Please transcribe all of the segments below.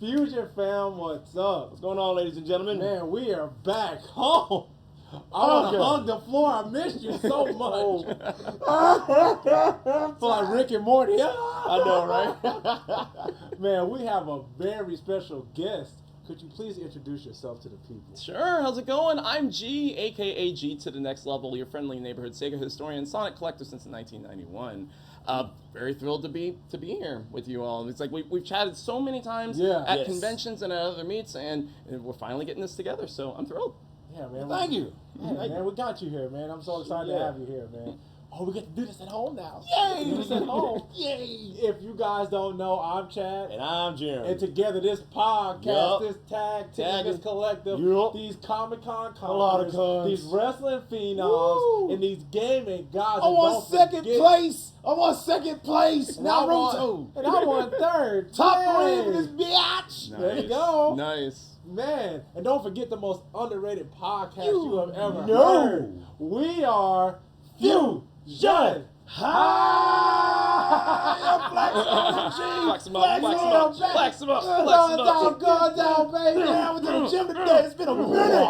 Fusion fam, what's up? What's going on, ladies and gentlemen? Man, we are back home. I want to hug the floor. I missed you so much. Feel like Rick and Morty. I know, right? Man, we have a very special guest. Could you please introduce yourself to the people? Sure, how's it going? I'm G, aka G to the next level, your friendly neighborhood Sega historian, Sonic collector since 1991. Very thrilled to be here with you all. It's like we've chatted so many times at conventions and at other meets, and we're finally getting this together, so I'm thrilled. Yeah, man. Thank you. Yeah, man, we got you here, man. I'm so excited to have you here, man. Oh, we get to do this at home now. Yay! Do this at home. Yay! If you guys don't know, I'm Chad. And I'm Jeremy. And together, this podcast, this tag team, this collective, these Comic-Con conferences, these wrestling phenoms, and these gaming guys. I want second place. Naruto. And I want third. Top three of this bitch. Nice. There you go. Nice. Man, and don't forget the most underrated podcast you have ever heard. We are Fusion-Haa. Flex them up. Going down, baby. I went to the gym today. It's been a minute.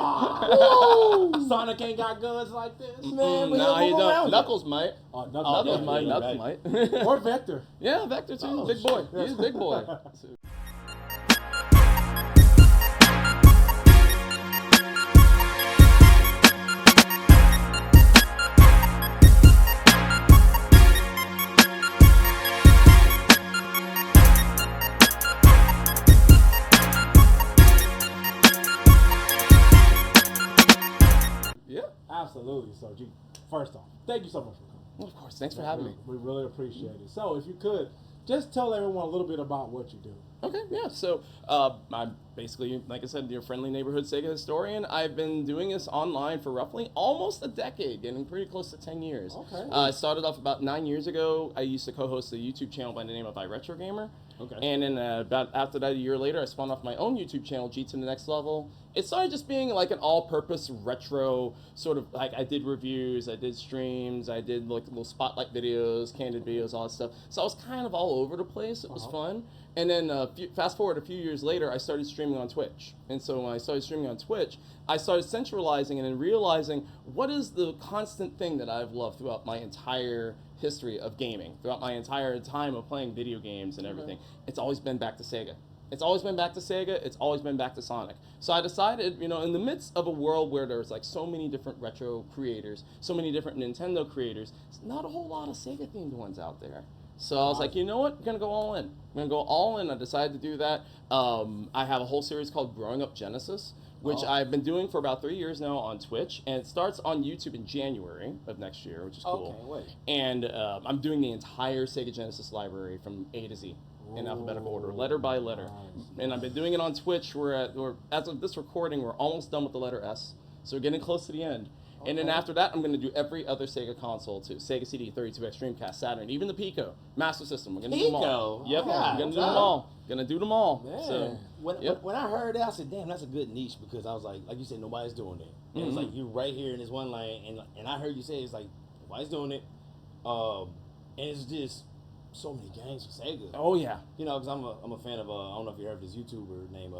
Sonic ain't got guns like this. Man, No, he don't. Knuckles might. Oh, Knuckles might. Or Vector. Yeah, Vector too. Big boy. He's a big boy. Absolutely. So, G, first off, thank you so much for coming. Well, of course. Thanks for having me. We really appreciate it. So, if you could, just tell everyone a little bit about what you do. Okay, yeah. So I'm basically, like I said, your friendly neighborhood Sega historian. I've been doing this online for roughly almost a decade, getting pretty close to 10 years. Okay. I started off about 9 years ago. I used to co-host a YouTube channel by the name of iRetro Gamer. Okay. And then about after that, a year later, I spun off my own YouTube channel, G to the Next Level. It started just being like an all-purpose retro sort of, like I did reviews, I did streams, I did like little spotlight videos, candid videos, all that stuff. So I was kind of all over the place. It was fun. And then fast forward a few years later, I started streaming on Twitch. And so when I started streaming on Twitch, I started centralizing and then realizing what is the constant thing that I've loved throughout my entire history of gaming, throughout my entire time of playing video games and everything. It's always been back to Sega. It's always been back to Sega. It's always been back to Sonic. So I decided, in the midst of a world where there's like so many different retro creators, so many different Nintendo creators, there's not a whole lot of Sega themed ones out there. So I was like, you know what? I'm going to go all in. I'm going to go all in. I decided to do that. I have a whole series called Growing Up Genesis, which I've been doing for about 3 years now on Twitch. And it starts on YouTube in January of next year, which is cool. Okay, wait. And I'm doing the entire Sega Genesis library from A to Z in alphabetical order, letter by letter. Nice. And I've been doing it on Twitch. As of this recording, we're almost done with the letter S. So we're getting close to the end. And then after that, I'm going to do every other Sega console too. Sega CD, 32X, Dreamcast, Saturn, even the Pico, Master System. We're going to do them all. Yep, I'm going to do them all. Going to do them all. Man. So, When I heard that, I said, damn, that's a good niche, because I was like you said, nobody's doing it. And it's like, you right here in this one lane, and I heard you say, it's like, nobody's doing it. And it's just so many games for Sega. Oh, yeah. Because I'm a fan of, I don't know if you heard of this YouTuber named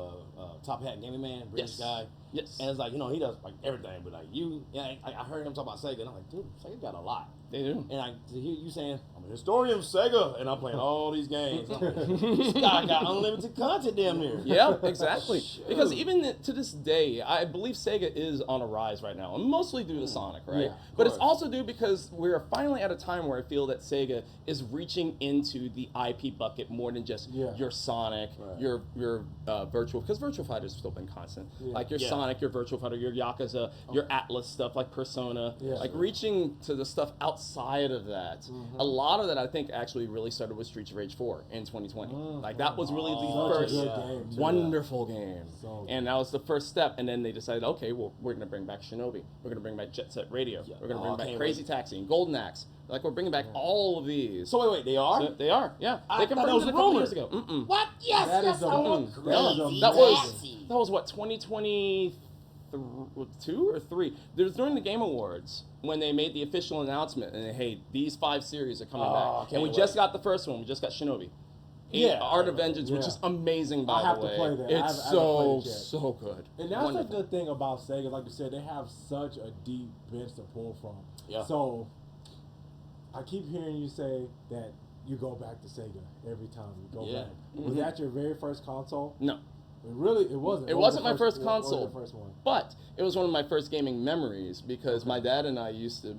Top Hat Gaming Man, British guy. Yes. And it's like, he does like everything, but like I heard him talk about Sega, and I'm like, dude, Sega got a lot. They do. And to hear you saying, I'm a historian of Sega, and I'm playing all these games. I'm like, this guy got unlimited content damn near. Yeah, exactly. Because even to this day, I believe Sega is on a rise right now, and mostly due to Sonic, right? Yeah, but it's also due because we're finally at a time where I feel that Sega is reaching into the IP bucket more than just your Sonic, your Virtual, because Virtual Fighter's still been constant. Like your Sonic, your Virtual Fighter, your Yakuza, your Atlas stuff like Persona, like reaching to the stuff outside of that. A lot of that I think actually really started with Streets of Rage 4 in 2020. Like that was really the first wonderful game. And that was the first step, and then they decided, okay, well, we're gonna bring back Shinobi, we're gonna bring back Jet Set Radio, we're gonna bring back Crazy Taxi and Golden Axe. Like we're bringing back all of these. So wait, they are? So they are, yeah. I They thought that was confirmed it a a couple rumor. years ago. What? Yes, That yes, is I want amazing. That was what, 2022 or 3? It was during the Game Awards when they made the official announcement, and hey, these 5 series are coming back. And we just got the first one. We just got Shinobi. Art of Vengeance, which is amazing, by the way. I have to play that. It's so good. And that's a good thing about Sega. Like you said, they have such a deep bench to pull from. Yeah. So, I keep hearing you say that you go back to Sega every time you go back. Was that your very first console? No. It wasn't. It wasn't my first console. What was your first one? But it was one of my first gaming memories because my dad and I used to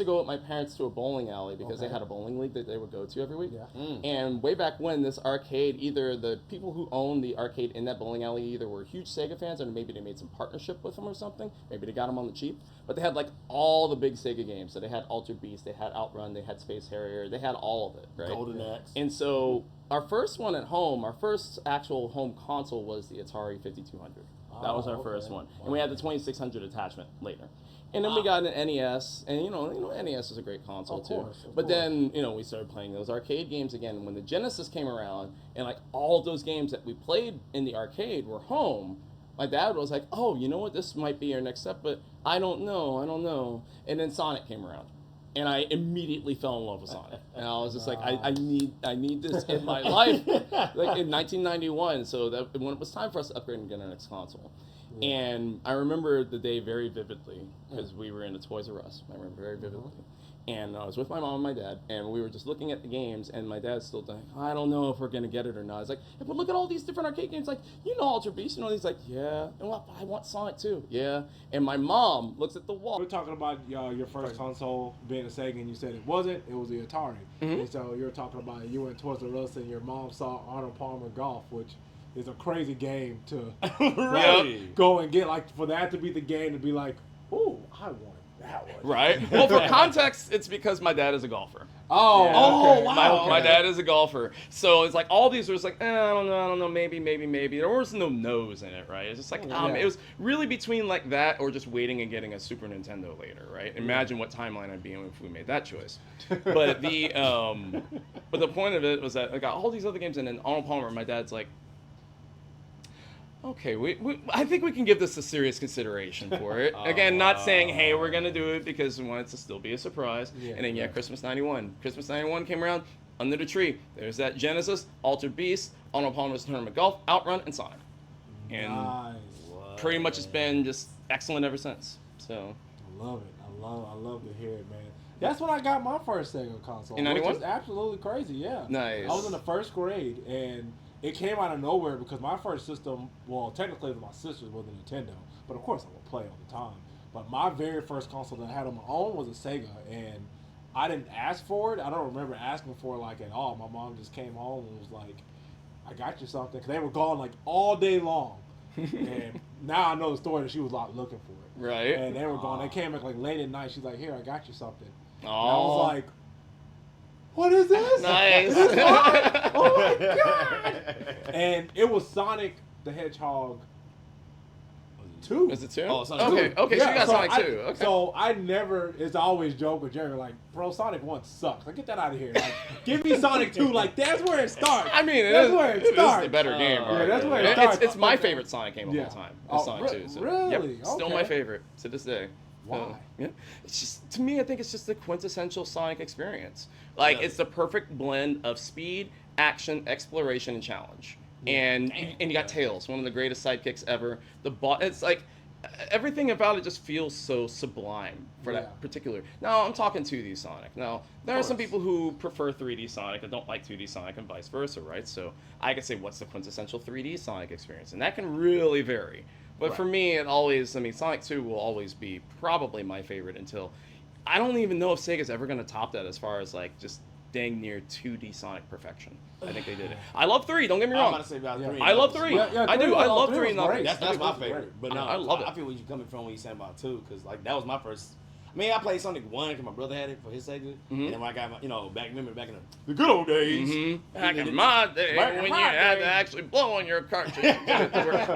go with my parents to a bowling alley because they had a bowling league that they would go to every week. Yeah. And way back when, this arcade, either the people who owned the arcade in that bowling alley either were huge Sega fans or maybe they made some partnership with them or something. Maybe they got them on the cheap. But they had like all the big Sega games. So they had Altered Beast, they had Outrun, they had Space Harrier, they had all of it, right? Golden Axe. And so our first one at home, our first actual home console was the Atari 5200. That was our first one. And we had the 2600 attachment later. And then we got an NES, and you know, NES is a great console too. But then, we started playing those arcade games again. When the Genesis came around, and like all of those games that we played in the arcade were home, my dad was like, "Oh, you know what? This might be our next step, but I don't know." And then Sonic came around. And I immediately fell in love with Sonic. And I was just like, I need this in my life. Like in 1991, so that when it was time for us to upgrade and get our next console. Yeah. And I remember the day very vividly because we were in a Toys R Us. I remember very vividly. And I was with my mom and my dad, and we were just looking at the games, and my dad's still like, I don't know if we're going to get it or not. I was like, yeah, but look at all these different arcade games. Like, Altered Beast, he's like, yeah. And I want Sonic too. Yeah. And my mom looks at the wall. We're talking about your first console being a Sega, and you said it wasn't. It was the Atari. And so you're talking about you went Toys R Us, and your mom saw Arnold Palmer Golf, which is a crazy game to go and get. Like, for that to be the game to be like, ooh, I want that one. Right. Well, for context, it's because my dad is a golfer. Oh, okay. Wow. My dad is a golfer. So it's like all these were just like, I don't know, maybe. There was no no's in it, right? It's just like, it was really between like that or just waiting and getting a Super Nintendo later, right? Imagine what timeline I'd be in if we made that choice. But the point of it was that I got all these other games, and then Arnold Palmer, my dad's like, okay, I think we can give this a serious consideration for it. Again, not saying, hey, we're going to do it because we want it to still be a surprise. Yeah, and then, Christmas 91. Christmas 91 came around, under the tree. There's that Genesis, Altered Beast, Arnold Palmer's Tournament Golf, Outrun, and Sonic. And pretty much it's been just excellent ever since. So I love it. I love to hear it, man. That's when I got my first Sega console. In 91? Which is absolutely crazy, yeah. Nice. I was in the first grade, and it came out of nowhere because my first system, well, technically it was my sister's, was a Nintendo. But of course I would play all the time. But my very first console that I had on my own was a Sega. And I didn't ask for it. I don't remember asking for it like at all. My mom just came home and was like, I got you something. Because they were gone like all day long. And now I know the story that she was like looking for it. Right. And they were gone. They came back like late at night. She's like, here, I got you something. And I was like, what is this? Nice. Oh my God. And it was Sonic the Hedgehog 2. Is it 2? Oh, Sonic 2. Okay, so you got Sonic 2. Okay. So I never, it's always joke with Jerry, like, bro, Sonic 1 sucks. Like, get that out of here. Like, give me Sonic 2. Like, that's where it starts. I mean, where it starts. It's the better game. Yeah, that's where it starts. It's my favorite Sonic game of all time. It's Sonic 2. So, really? Yep, still my favorite to this day. Why? Yeah. It's just, to me, I think it's just the quintessential Sonic experience. Like, it's the perfect blend of speed, action, exploration, and challenge. And you got Tails, one of the greatest sidekicks ever. It's like, everything about it just feels so sublime for that particular. Now, I'm talking 2D Sonic. Now, there are some people who prefer 3D Sonic and don't like 2D Sonic and vice versa, right? So I could say, what's the quintessential 3D Sonic experience? And that can really vary. But for me, Sonic 2 will always be probably my favorite until, I don't even know if Sega's ever going to top that as far as like just dang near 2D Sonic perfection. I think they did it. I love 3, don't get me wrong. I'm about to say about 3. I love 3. I do. I love 3. That's my favorite. But no, I love it. I feel where you're coming from when you're saying about 2, because like that was my first. I mean, I played Sonic 1 because my brother had it for his Sega. And then when I got my, back in the good old days. Back in my day, when you had to actually blow on your cartridges.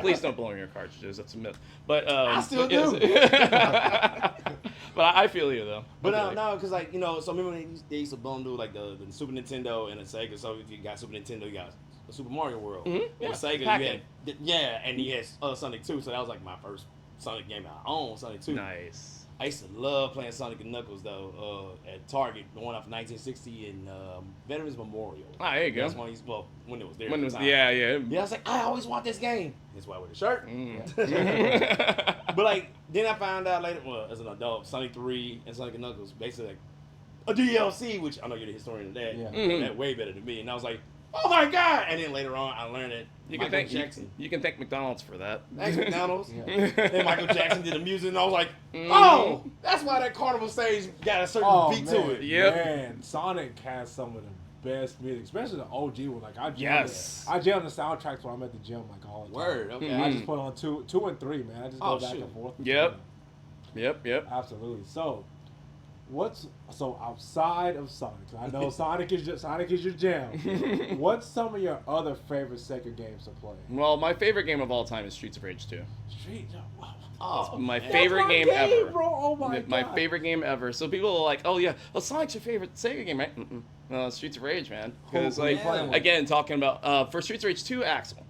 Please don't blow on your cartridges. That's a myth. But I still do. But I feel you though. But no, because like so remember when they used to bundle like the Super Nintendo and the Sega. So if you got Super Nintendo, you got the Super Mario World. With Sega, you had and he had Sonic 2. So that was like my first Sonic game I owned, Sonic 2. Nice. I used to love playing Sonic and Knuckles though. At Target, the one off 1960 in Veterans Memorial. Ah, there you go. That's when when it was there. When at it was, the time. yeah. Yeah, I was like, I always want this game. That's why I wear the shirt. Mm. But like, then I found out later, well, as an adult, Sonic 3 and Sonic and Knuckles, basically like a DLC, which I know you're the historian of that. Yeah. Mhm. That way better than me. And I was like, oh my god! And then later on, I learned that Michael Jackson. You can thank McDonald's for that. Thanks, McDonald's. Yeah. And Michael Jackson did the music, and I was like, Mhm. oh, that's why that carnival stage got a certain beat to it. Yep. Man, Sonic has some of the best music, especially the OG one. Like I jam the soundtracks when I'm at the gym like all the time. Word, okay. I just put on two and three, man. I just go back and forth. Yep. Yep. Absolutely. So, outside of Sonic? I know Sonic is your jam. What's some of your other favorite Sega games to play? Well, my favorite game of all time is Streets of Rage 2. Oh, My man. favorite That's my game ever. bro. Oh my My God. favorite game ever. So people are like, oh yeah, well Sonic's your favorite Sega game, right? Mm-mm. No, Streets of Rage, man. Because Who you like, playing with? again, talking about for Streets of Rage 2, Axel.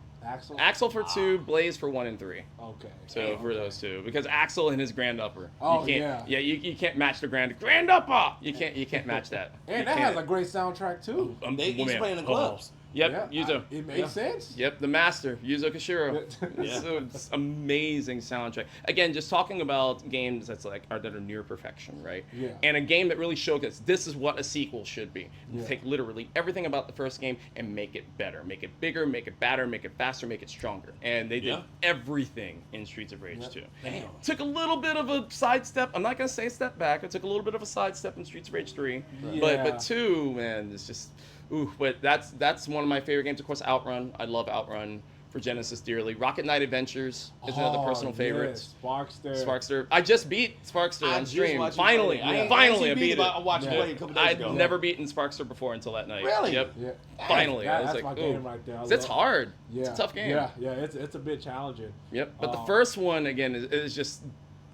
Axel for 2, Blaze for 1 and 3. Okay. So for those two, because Axel and his grand upper, Oh, you can't, yeah. you can't match the grand upper. You can't match that. And You that has can't. a great soundtrack too. They used to play in the clubs. Yep, Yeah, Yuzo. It makes sense. Yep, the master, Yuzo Koshiro. Yeah. So it's amazing soundtrack. Again, just talking about games that are near perfection, right? Yeah. And a game that really showcases this is what a sequel should be. Yeah. Take literally everything about the first game and make it better, make it bigger, make it badder, make it faster, make it stronger. And they did everything in Streets of Rage 2. Damn. Took a little bit of a sidestep. I'm not gonna say step back. It took a little bit of a sidestep in Streets of Rage 3. Yeah. But 2, man, it's just. Ooh, but that's one of my favorite games. Of course, Outrun. I love Outrun for Genesis dearly. Rocket Knight Adventures is another personal favorite. Yes. Sparkster. Sparkster. I just beat Sparkster on stream. Finally, I beat it. I watched you play a couple days I'd ago. never beaten Sparkster before until that night. Really? Yep. Yeah. Finally, I was That's like, my ooh. game right there. It's hard. Yeah. It's a tough game. Yeah. It's a bit challenging. Yep. But the first one again is just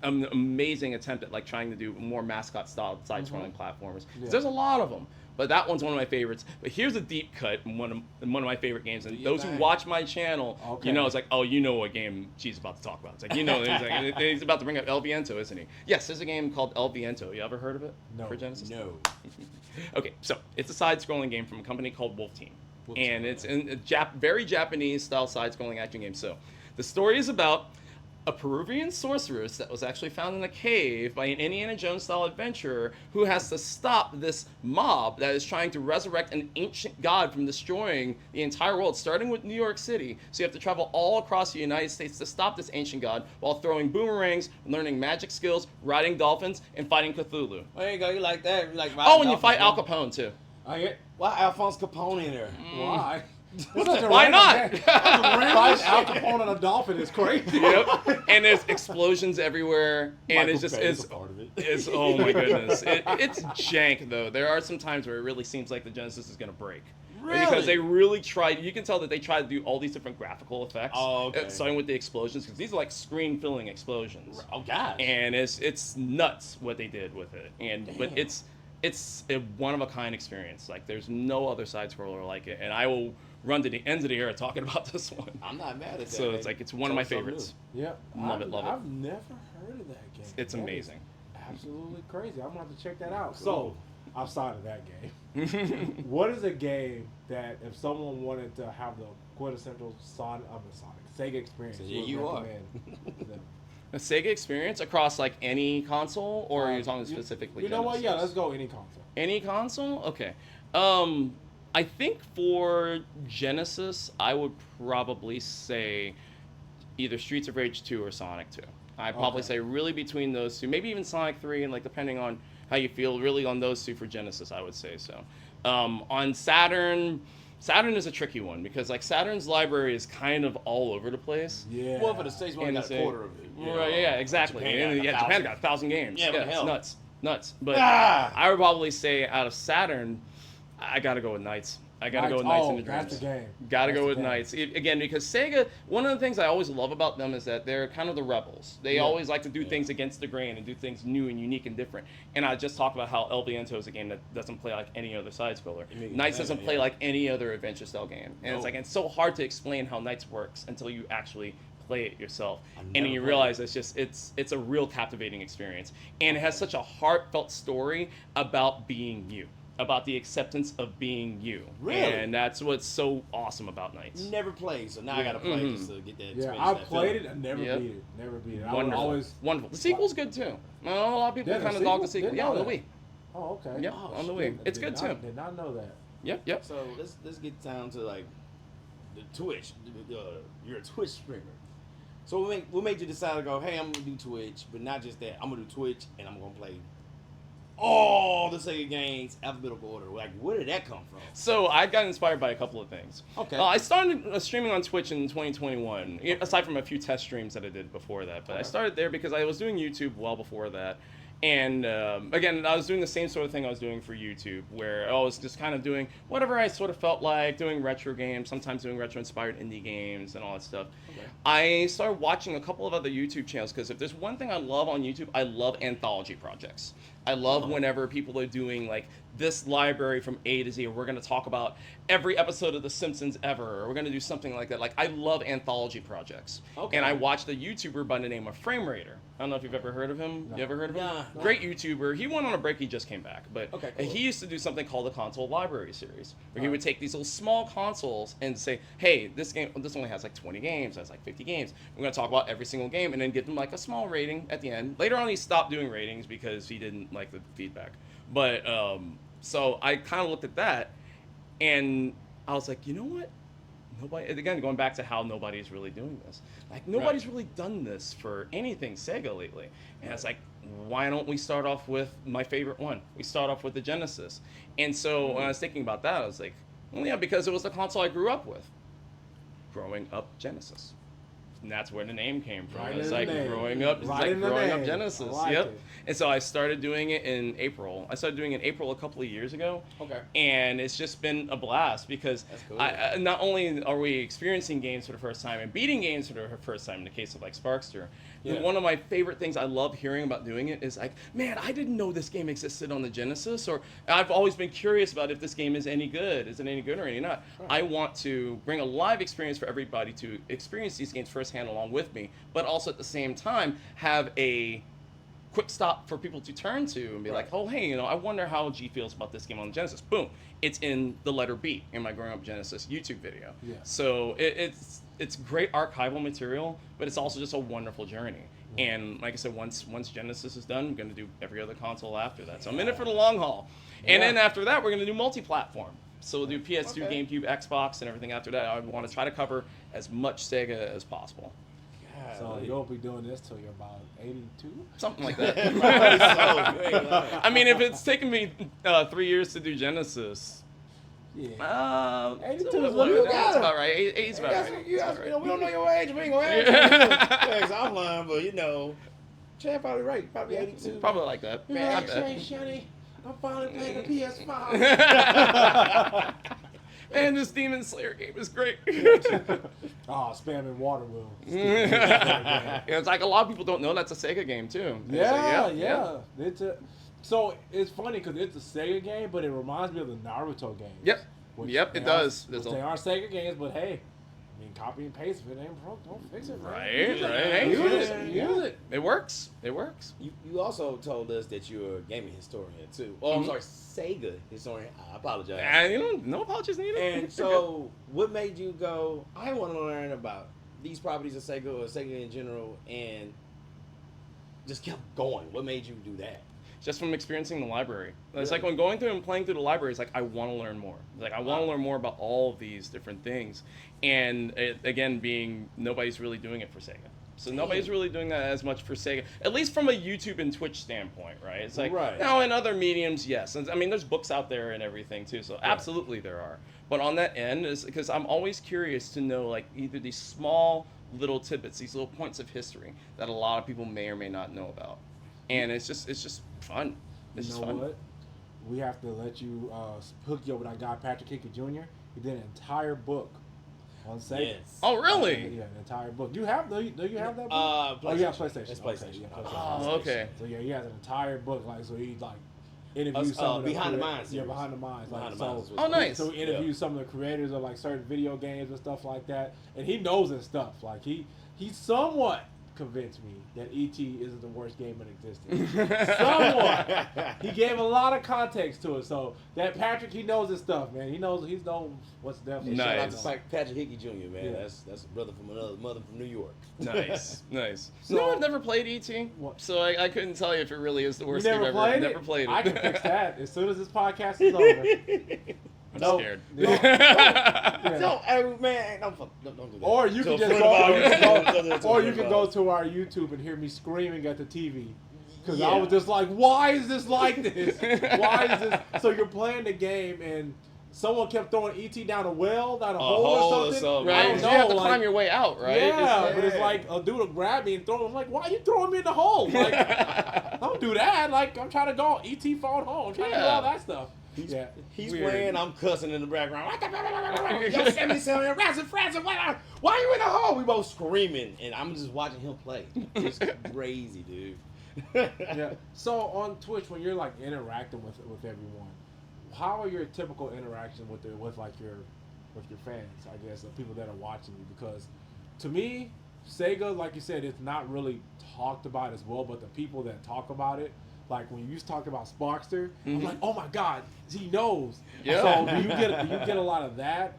an amazing attempt at like trying to do more mascot style side-scrolling platformers. Yeah. There's a lot of them. But that one's one of my favorites. But here's a deep cut in one of my favorite games. And those who watch my channel, Okay. you know, it's like, oh, you know what game she's about to talk about. It's like, you know, he's about to bring up El Viento, isn't he? Yes, there's a game called El Viento. You ever heard of it? No. For Genesis? No. Okay, so it's a side-scrolling game from a company called Wolf Team. And it's in a very Japanese-style side-scrolling action game. So the story is about a Peruvian sorceress that was actually found in a cave by an Indiana Jones-style adventurer who has to stop this mob that is trying to resurrect an ancient god from destroying the entire world, starting with New York City. So you have to travel all across the United States to stop this ancient god while throwing boomerangs, learning magic skills, riding dolphins, and fighting Cthulhu. There you go. You like that? You like Oh, and you fight Al Capone, too. Why Alphonse Capone in there? Why? Why not? Fight Al Capone and a dolphin is crazy. Yep. And there's explosions everywhere, and it's just a part of it. it's oh my goodness, it's jank though. There are some times where it really seems like the Genesis is gonna break. Really? Because they really tried. You can tell that they tried to do all these different graphical effects. Oh, okay. Starting with the explosions, because these are like screen-filling explosions. Oh gosh. And it's nuts what they did with it. But it's a one-of-a-kind experience. Like there's no other side-scroller like it, and I will run to the ends of the era talking about this one. I'm not mad at that. So it's like it's one of my favorites. Yeah. Love it. I've never heard of that game. It's That is amazing. Absolutely crazy. I'm gonna have to check that out. So, outside of that game, what is a game that if someone wanted to have the quintessential Sega experience, Yeah, would you are. recommend them? A Sega experience across like any console, or are you talking You- specifically? You know what? Yeah, Genesis? let's go any console. Any console? Okay. I think for Genesis, I would probably say either Streets of Rage 2 or Sonic 2. I'd probably say really between those two, maybe even Sonic 3, and like depending on how you feel, really on those two for Genesis, I would say so. On Saturn is a tricky one because like Saturn's library is kind of all over the place. Yeah. Well, for the States, we only got a Insane. quarter of it. you know. Right, yeah, exactly. Japan got 1,000 games. Yeah, what the it's hell? nuts. But Ah! I would probably say out of Saturn, I gotta go with Knights. I gotta go with Knights in the Dreams. That's the game. Gotta That's go the with game. Knights. Again, because Sega, one of the things I always love about them is that they're kind of the rebels. They always like to do things against the grain and do things new and unique and different. And I just talked about how El Viento is a game that doesn't play like any other side-scroller. Knights doesn't play like any other adventure-style game. And it's so hard to explain how Knights works until you actually play it yourself, and never you played realize it's a real captivating experience, and it has such a heartfelt story about being you, about the acceptance of being you. Really? And that's what's so awesome about Nights. Never played, so now I gotta play just to get that experience. Yeah, I that played feeling. it. I never Yep. beat it. Never beat it. I would Wonderful. always. Wonderful. The sequel's good too. A lot of people Yeah, the kind of dog the sequel? sequel. Didn't Yeah, know on the that. Wii. Oh, okay. Yep, Oh, on the shit. Wii. It's Did good not- too. Did not know that. Yep. So let's get down to like the Twitch. You're a Twitch streamer. So what made you decide to go, hey, I'm gonna do Twitch, but not just that. I'm gonna do Twitch and I'm gonna play all the Sega games alphabetical order. Like, where did that come from? So I got inspired by a couple of things. Okay. I started streaming on Twitch in 2021, aside from a few test streams that I did before that. But I started there because I was doing YouTube well before that. And again, I was doing the same sort of thing I was doing for YouTube, where I was just kind of doing whatever I sort of felt like, doing retro games, sometimes doing retro-inspired indie games and all that stuff. Okay. I started watching a couple of other YouTube channels because if there's one thing I love on YouTube, I love anthology projects. I love whenever people are doing like this library from A to Z, or we're going to talk about every episode of The Simpsons ever, or we're going to do something like that. Like, I love anthology projects. Okay. And I watched a YouTuber by the name of Frame Raider. I don't know if you've ever heard of him. No. You ever heard of him? Nah. Great YouTuber. He went on a break. He just came back. But Okay, cool. he used to do something called the Console Library Series, where he would take these little small consoles and say, hey, this only has like 20 games, has like 50 games. We're going to talk about every single game and then give them like a small rating at the end. Later on, he stopped doing ratings because he didn't like the feedback. But so I kind of looked at that and I was like, you know what? Nobody, again, going back to how nobody's really doing this. Like, nobody's really done this for anything Sega lately. And it's like, why don't we start off with my favorite one? We start off with the Genesis. And so when I was thinking about that, I was like, well, yeah, because it was the console I grew up with. Growing up Genesis. And that's where the name came from. Right It's in the like name. growing up, it's Right like in the growing up name. Genesis. I like Yep. it. And so I started doing it in April. I started doing it in April a couple of years ago. Okay. And it's just been a blast because That's cool. not only are we experiencing games for the first time and beating games for the first time in the case of like Sparkster, Yeah. one of my favorite things I love hearing about doing it is like, man, I didn't know this game existed on the Genesis, or I've always been curious about if this game is any good. Is it any good or any not? I want to bring a live experience for everybody to experience these games firsthand along with me, but also at the same time have a quick stop for people to turn to and be like, oh, hey, I wonder how G feels about this game on the Genesis. Boom. It's in the letter B in my Growing Up Genesis YouTube video. Yeah. So it's great archival material, but it's also just a wonderful journey. And like I said, once Genesis is done, I'm going to do every other console after that. So I'm in it for the long haul. And then after that, we're going to do multi-platform. So we'll do PS2, Okay. GameCube, Xbox, and everything after that. I want to try to cover as much Sega as possible. So you'll be doing this till you're about 82? Something like that. So, I mean, if it's taken me 3 years to do Genesis, Yeah. 82 is that's what you got. about right. 80's about right. we That's about right. don't know your age. We ain't gonna ask you. I'm lying, but Chad probably right. Probably 82. Probably like that. Man, I bet. Shani, I'm finally playing the PS5. Man, this Demon Slayer game is great. Spamming water wheel. It's like a lot of people don't know that's a Sega game too. And it's like, Yeah. So it's funny because it's a Sega game, but it reminds me of the Naruto game. Yep. Yep, it does. They are Sega games, but hey, I mean, copy and paste. If it ain't broke, don't fix it. Right, right. Use it. It works. It works. You also told us that you're a gaming historian too. Oh, I'm sorry, Sega historian. I apologize. And no apologies needed. And so, what made you go, I want to learn about these properties of Sega or Sega in general, and just kept going? What made you do that? Just from experiencing the library. It's like when going through and playing through the library, it's like, I want to learn more. It's like, I want to learn more about all of these different things. And again, being nobody's really doing it for Sega. So nobody's really doing that as much for Sega, at least from a YouTube and Twitch standpoint, right? It's like, in other mediums, yes. And, I mean, there's books out there and everything too, so absolutely there are. But on that end, is because I'm always curious to know, like, either these small little tidbits, these little points of history that a lot of people may or may not know about. And it's just fun. It's just fun. What? We have to let you hook you up with our guy Patrick Hickey Jr. He did an entire book on Sega. Yes. Oh, really? Yeah, an entire book. Do you have that book? PlayStation. Oh, yeah, PlayStation. It's PlayStation. Yeah, PlayStation. Oh, okay. So yeah, he has an entire book. Like, so he like interview some of the Behind the Minds Yeah, series. Behind the Minds. Like, Behind the Minds was Oh, nice. So we interview some of the creators of like certain video games and stuff like that, and he knows his stuff. Like he somewhat convinced me that E.T. isn't the worst game in existence. Somewhat. He gave a lot of context to it. So that Patrick, he knows his stuff, man. He's known what's definitely. Nice. Shout out to Patrick Hickey Jr., man. Yeah. That's a brother from another mother from New York. Nice. So- No, I've never played E.T., What? so I couldn't tell you if it really is the You worst game never ever. played it? Never played it. I can fix that as soon as this podcast is over. I'm No. scared. Yeah. Don't, hey, man, don't do that. Or you To can a just friend go, of ours, or you can go to our YouTube and hear me screaming at the TV. Because I Yeah. was just like, why is this like this? Why is this? So you're playing the game and someone kept throwing ET down a well, down a hole or something. Right? I don't 'Cause know, you have to like- climb your way out, right? Yeah, but it's Yeah. like a dude will grab me and throw me. I'm like, why are you throwing me in the hole? Like, don't do that. Like, I'm trying to go ET phone home. I'm trying to do all that stuff. Yeah. He's Weird. playing, I'm cussing in the background. Yosemite, why are you in the hole? We both screaming, and I'm just watching him play. It's crazy, dude. Yeah. So on Twitch, when you're like interacting with everyone, how are your typical interactions with your fans? I guess the people that are watching you, because to me, Sega, like you said, it's not really talked about as well. But the people that talk about it, like when you used to talk about Sparkster, I'm like, oh my God, he knows. Yeah. So do you get a lot of that?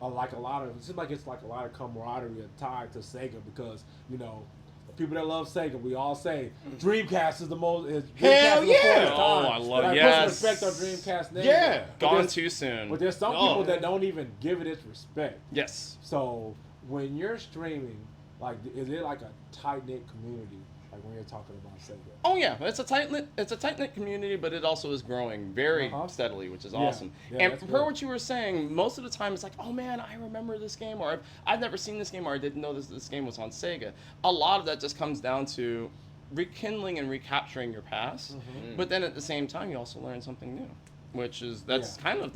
It seems like it's like a lot of camaraderie tied to Sega, because the people that love Sega, we all say Dreamcast is the most. Hell Dreamcast is yeah! before its time. Oh, I love- Like, yes. put some respect on Dreamcast name. Yeah. But Gone there's- too soon. But there's some Oh. people that don't even give it its respect. Yes. So when you're streaming, like, is it like a tight knit community? Like when you're talking about Sega. Oh yeah, it's a tight knit community, but it also is growing very steadily, which is Yeah. awesome. Yeah, and that's per good. what you were saying, most of the time it's like, oh man, I remember this game, or I've never seen this game, or I didn't know this game was on Sega. A lot of that just comes down to rekindling and recapturing your past, but then at the same time you also learn something new, that's kind of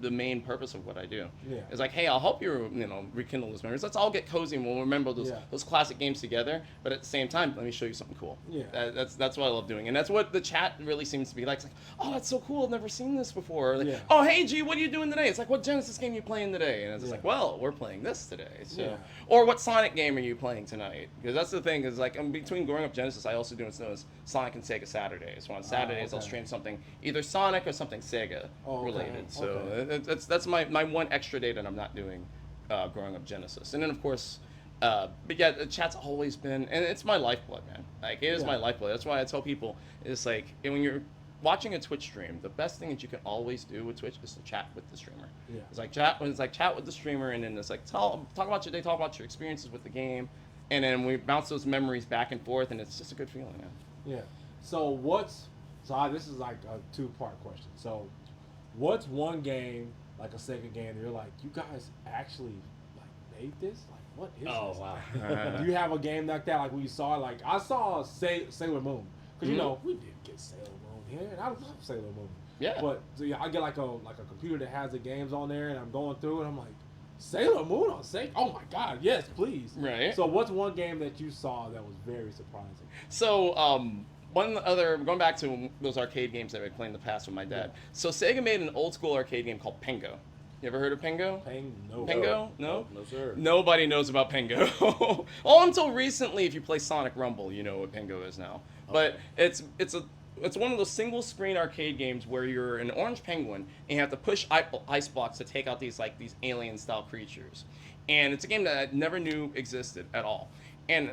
the main purpose of what I do. Yeah. It's like, hey, I'll help you, rekindle those memories. Let's all get cozy and we'll remember those classic games together. But at the same time, let me show you something cool. Yeah. That's what I love doing, and that's what the chat really seems to be like. It's like, oh, that's so cool. I've never seen this before. Or like, Yeah. oh, hey, G, what are you doing today? It's like, what Genesis game are you playing today? And it's just like, well, we're playing this today. So, Yeah. or what Sonic game are you playing tonight? Because that's the thing. Is like, between growing up Genesis, I also do what's known as Sonic and Sega Saturdays. So on Saturdays, I'll okay. stream something either Sonic or something Sega okay. related. So Okay. that's my one extra day that I'm not doing growing up Genesis. And then of course, but yeah, the chat's always been, and it's my lifeblood, man. Like it is my lifeblood. That's why I tell people, it's like when you're watching a Twitch stream, the best thing that you can always do with Twitch is to chat with the streamer. Yeah. It's like chat with the streamer, and then it's like talk about your day, talk about your experiences with the game, and then we bounce those memories back and forth, and it's just a good feeling, man. Yeah. So this is like a 2-part question. So what's one game, like a Sega game, you're like, you guys actually like made this? Like, what is Oh, this? wow. Do you have a game like that? Like when you saw it, like I saw Sailor Moon, because we did get Sailor Moon here, and I love Sailor Moon. Yeah. But so, I get like a computer that has the games on there, and I'm going through it. I'm like, Sailor Moon on Sega? Oh my God, yes, please. Right. So what's one game that you saw that was very surprising? So, going back to those arcade games that I played in the past with my dad. So Sega made an old school arcade game called Pengo. You ever heard of Pengo? Pengo? No? No, sir. Nobody knows about Pengo. All until recently, if you play Sonic Rumble, you know what Pengo is now. But it's one of those single screen arcade games where you're an orange penguin and you have to push ice blocks to take out these alien style creatures. And it's a game that I never knew existed at all. And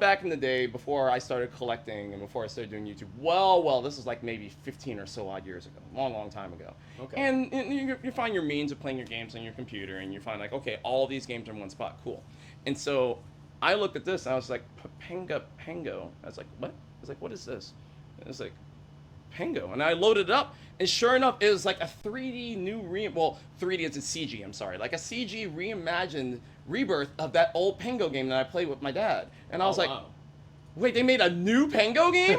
back in the day, before I started collecting and before I started doing YouTube, well, this is like maybe 15 or so odd years ago, long time ago. Okay. And you find your means of playing your games on your computer, and you find like, okay, all these games are in one spot, cool. And so I looked at this and I was like, Pengo. I was like, what? I was like, what is this? And it was like, Pengo. And I loaded it up, and sure enough, it was like a 3D 3D is a CG, I'm sorry. Like a CG reimagined rebirth of that old Pengo game that I played with my dad. And I was like, wow. wait, they made a new Pengo game?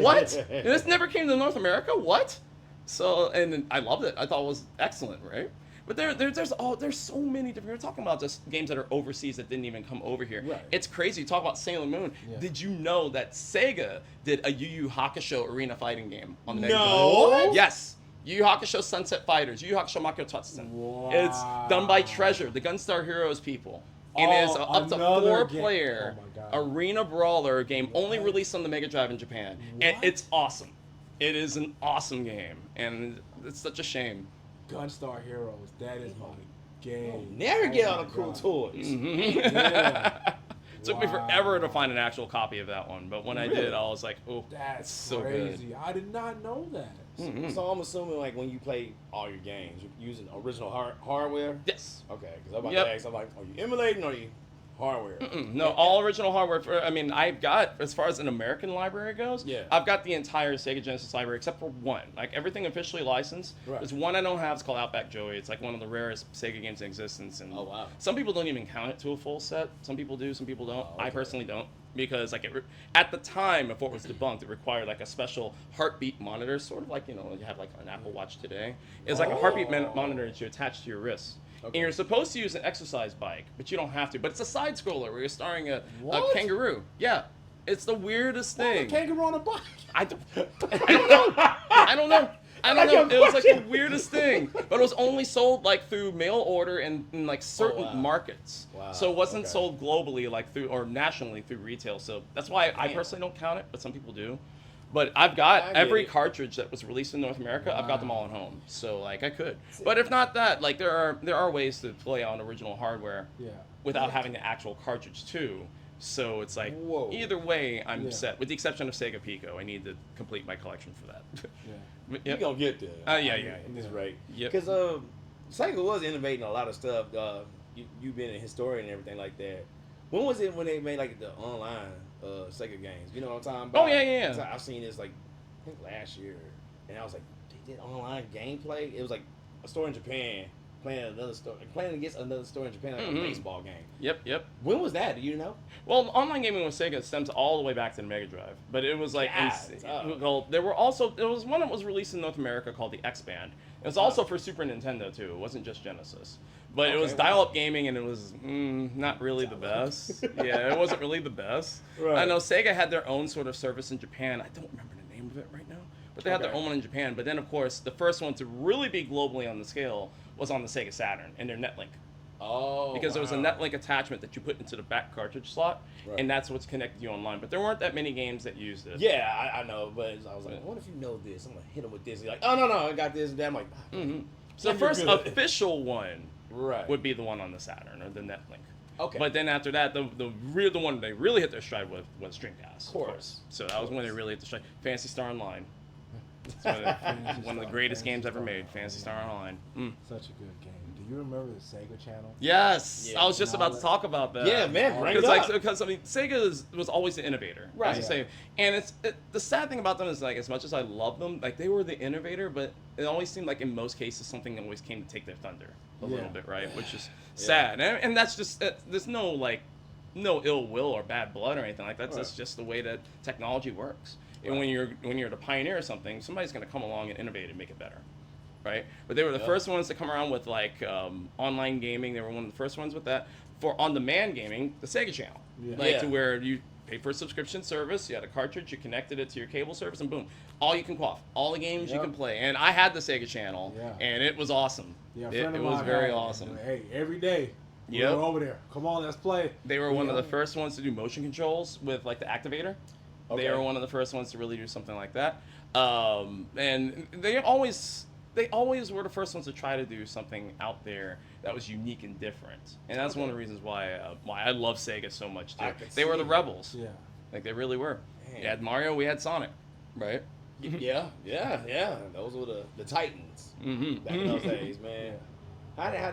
What? And this never came to North America? What? So, and I loved it. I thought it was excellent, right? But there's so many different. We're talking about just games that are overseas that didn't even come over here. Right. It's crazy. Talk about Sailor Moon. Yeah. Did you know that Sega did a Yu Yu Hakusho arena fighting game on the Mega Drive? No. Yes. Yu Yu Hakusho Sunset Fighters. Yu Yu Hakusho Makio Tatsun. Wow. It's done by Treasure, the Gunstar Heroes people. It is up to another 4-player Oh my God. arena brawler game, only released on the Mega Drive in Japan, and What? it's awesome. It is an awesome game, and it's such a shame. Gunstar Heroes. That is my game. Never get Oh all my the cool God. toys. Yeah. Took me Wow. forever to find an actual copy of that one, but when I Really? did, I was like, oh, That's it's so crazy. good. I did not know that. Mhm. So I'm assuming like when you play all your games, you're using original hardware. Yes. Okay, because I'm about Yep. to ask, I'm like, are you emulating or are you hardware? No, all original hardware. I've got, as far as an American library goes, Yeah. I've got the entire Sega Genesis library except for one. Like everything officially licensed. Right. There's one I don't have. It's called Outback Joey. It's like one of the rarest Sega games in existence. And Oh, wow. some people don't even count it to a full set. Some people do. Some people don't. Oh, I okay. personally don't. Because like at the time before it was debunked, it required like a special heartbeat monitor, sort of like you have like an Apple Watch today. It's like a heartbeat monitor that you attach to your wrist. Okay. And you're supposed to use an exercise bike, but you don't have to. But it's a side scroller where you're starring a What? kangaroo. Yeah, it's the weirdest Why thing. the kangaroo on a bike? I don't know. I don't know. It was like the weirdest thing, but it was only sold like through mail order in like certain wow. markets. Wow, So it wasn't okay. sold globally like through or nationally through retail. So that's why I Damn. personally don't count it, but some people do. But I've got I get every it. cartridge that was released in North America. I've got them Wow. all at home, so like I could. But if not that, like there are ways to play on original hardware Yeah. without having the actual cartridge too. So it's like Whoa. either way, I'm Yeah. set. With the exception of Sega Pico, I need to complete my collection for that. Yeah. You Yep. gonna get there. Yeah. That's right. Yep. Because Sega was innovating a lot of stuff. You been a historian and everything like that. When was it when they made like the online Sega games? You know what I'm talking about? Oh, yeah. So I've seen this like I think last year, and I was like, they did online gameplay. It was like a store in Japan playing against another store in Japan, like Mhm. a baseball game. Yep. When was that? Do you know? Well, online gaming with Sega stems all the way back to the Mega Drive, but it was like God, well, there was one that was released in North America called the X Band. It was also for Super Nintendo too. It wasn't just Genesis, but it Okay, was wow. dial-up gaming, and it was not really the best. Yeah, it wasn't really the best. Right. I know Sega had their own sort of service in Japan. I don't remember the name of it right now, but they had their Okay. own one in Japan. But then, of course, the first one to really be globally on the scale was on the Sega Saturn and their Netlink. Oh, Because there was a wow. Netlink attachment that you put into the back cartridge slot, Right. and that's what's connected you online. But there weren't that many games that used it. Yeah, I know, but I was like, what if you know this? I'm gonna hit him with this. He's like, oh no, I got this and that. I'm like, hmm So the You're first good. official one right. would be the one on the Saturn or the Netlink. Okay. But then after that, the one they really hit their stride with was Dreamcast. Of course. So that was when they really hit the stride. Fantasy Star Online. It's one of the greatest games ever made. Fantasy Star Online. Such a good game. Do you remember the Sega channel? Yes, Yeah. I was just about to talk about that. Yeah, man, bring it Because up. I mean, Sega was always the innovator, Right. as you say. And the sad thing about them is like, as much as I love them, like they were the innovator, but it always seemed like in most cases something always came to take their thunder a little bit, right? Which is sad, and that's just there's no ill will or bad blood or anything like that. That's just the way that technology works. And when you're the pioneer of something, somebody's going to come along and innovate and make it better. Right, but they were the first ones to come around with like online gaming. They were one of the first ones with that. For on-demand gaming, the Sega Channel, to where you pay for a subscription service. You had a cartridge, you connected it to your cable service, and boom, all you can quaff, all the games you can play. And I had the Sega Channel, and it was awesome. Yeah, a it friend of was mine very had it. awesome. Hey, every day. Yep. We're over there. Come on, let's play. They were one of the first ones to do motion controls with like the activator. Okay. They were one of the first ones to really do something like that. And they always were the first ones to try to do something out there that was unique and different. And that's one of the reasons why I love Sega so much too. They were the rebels. Yeah. Like they really were. Man. You had Mario, we had Sonic, right? yeah. Those were the Titans Mm-hmm. back in those days, man. How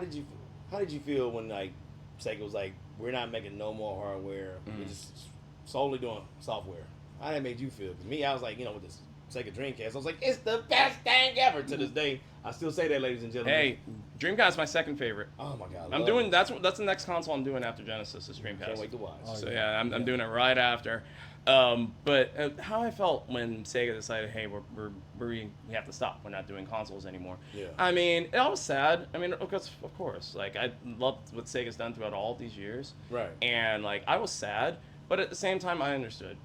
did you feel when like Sega was like, we're not making no more hardware, we're just solely doing software? How that made you feel? Because me, I was like, with this Sega Dreamcast, I was like, it's the best thing ever. To this day, I still say that, ladies and gentlemen. Hey, Dreamcast is my second favorite. Oh my god. I'm doing that's the next console I'm doing after Genesis is Dreamcast. Can't wait to watch. So yeah, I'm doing it right after. But how I felt when Sega decided, hey, we have to stop. We're not doing consoles anymore. Yeah. I mean, it was sad. I mean, because of course, like I loved what Sega's done throughout all these years. Right. And like I was sad, but at the same time I understood,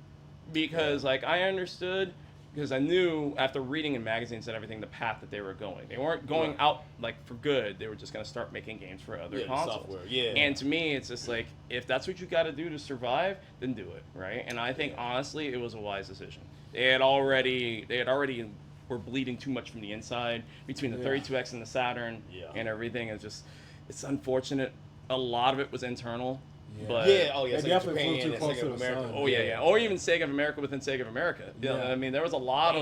because like I understood. Because I knew after reading in magazines and everything the path that they were going. They weren't going out like for good. They were just going to start making games for other consoles. Software. Yeah. And to me, it's just like, if that's what you got to do to survive, then do it, right? And I think honestly, it was a wise decision. They had already were bleeding too much from the inside between the 32X and the Saturn and everything. It's unfortunate. A lot of it was internal. Yeah. But They Sega definitely Japan flew too and close Sega to of the America. sun. Oh yeah, or even Sega of America within Sega of America. Yeah, I mean, there was a lot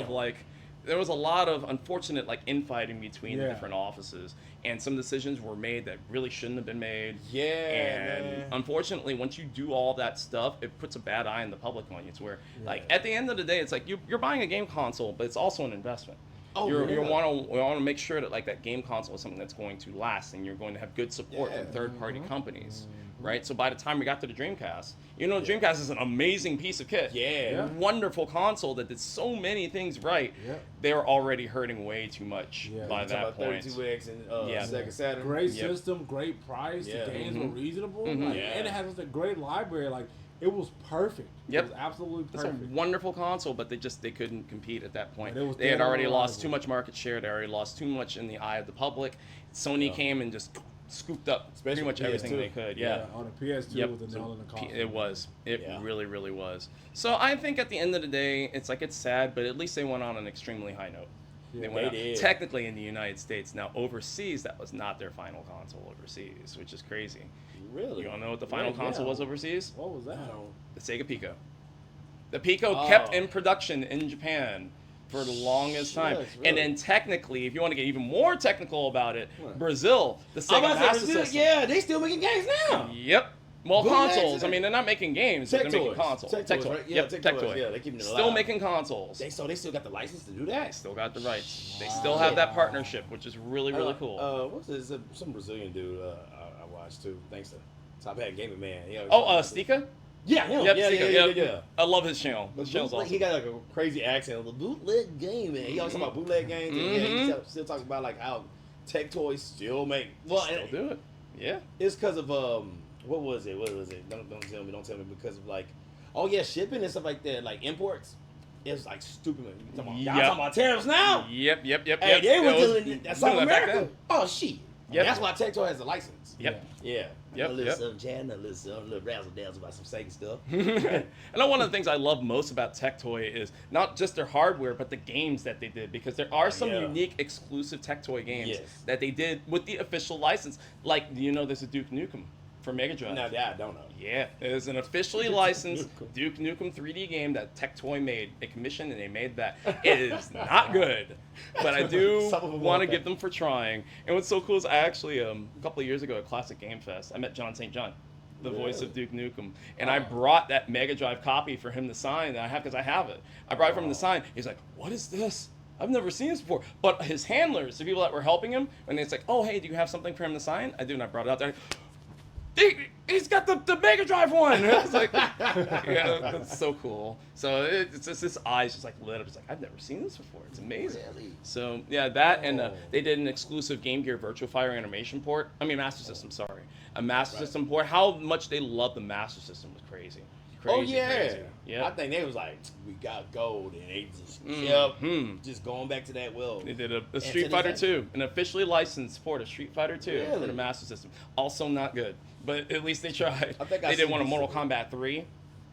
of unfortunate like infighting between the different offices, and some decisions were made that really shouldn't have been made. Yeah, and man. unfortunately, once you do all that stuff, it puts a bad eye in the public on you. It's where, like, at the end of the day, it's like you're buying a game console, but it's also an investment. You want to make sure that like that game console is something that's going to last, and you're going to have good support from third-party companies, right? So by the time we got to the Dreamcast, the Dreamcast is an amazing piece of kit. Wonderful console that did so many things right. They were already hurting way too much by that point. 32X and Sega Saturn. Great system, great price. The games were reasonable, and it has a great library. Like, it was perfect. It was absolutely perfect. It's a wonderful console, but they couldn't compete at that point. But They had already lost too much market share. They already lost too much in the eye of the public. Sony came and just scooped up pretty much everything they could. On the PS2 with the nail in the coffin. It was. It really, really was. So I think at the end of the day, it's sad, but at least they went on an extremely high note. They did. Technically in the United States. Now overseas, that was not their final console overseas, which is crazy. Really? You all know what the final console was overseas? What was that? The Sega Pico. The Pico kept in production in Japan for the longest time. Really? And then technically, if you want to get even more technical about it, Brazil, the Sega Master System. Yeah, they still making games now. Yep. Well, consoles. I mean, they're not making games, but they're making consoles. Tech Toys, right? Yeah, Tech Toys. Yeah, they keeping it alive. Still making consoles. They still got the license to do that? They still got the rights. They still have that partnership, which is really, really cool. What's this? Some Brazilian dude I watched too, thanks to Top Hat Gaming Man. Stika? Yeah, him. Yeah. I love his channel. His channel's awesome. He got like a crazy accent. The bootleg game, man. He always talk about bootleg games. And he still talks about like how Tech Toys still make. Still do it. Yeah. It's because of what was it? Don't tell me because of like, shipping and stuff like that, like imports. It's like stupid. Y'all talking about tariffs now? Yep. Hey, they were doing that South America. Oh shit. Yep. That's why Tech Toy has a license. Yep. Yeah. Yep. A little razzle dazzle about some Sega stuff. And one of the things I love most about Tectoy is not just their hardware, but the games that they did, because there are some unique exclusive Tectoy games that they did with the official license. Like, there's a Duke Nukem for Mega Drive. No, I don't know. Yeah, there's an officially licensed Duke Nukem 3D game that Tectoy made. They commissioned and they made that. It is not good, but I do want to give them for trying. And what's so cool is I actually, a couple of years ago at Classic Game Fest, I met John St. John, the voice of Duke Nukem. And I brought that Mega Drive copy for him to sign that I have, because I have it. I brought it for him to sign. He's like, what is this? I've never seen this before. But his handlers, the people that were helping him, and it's like, oh, hey, do you have something for him to sign? I do, and I brought it out there. He's got the Mega Drive one. It's like, that's so cool. So it's just, his eyes just like lit up. It's like, I've never seen this before. It's amazing. Really? So and they did an exclusive Game Gear Virtual Fire animation port. Master System. Sorry, a Master System port. How much they loved the Master System was crazy. Crazy. I think they was like, we got gold, and they just just going back to that world. They did a Street Fighter 2, an officially licensed port of Street Fighter 2 for the Master System. Also not good, but at least they tried. They did one of Mortal Kombat 3.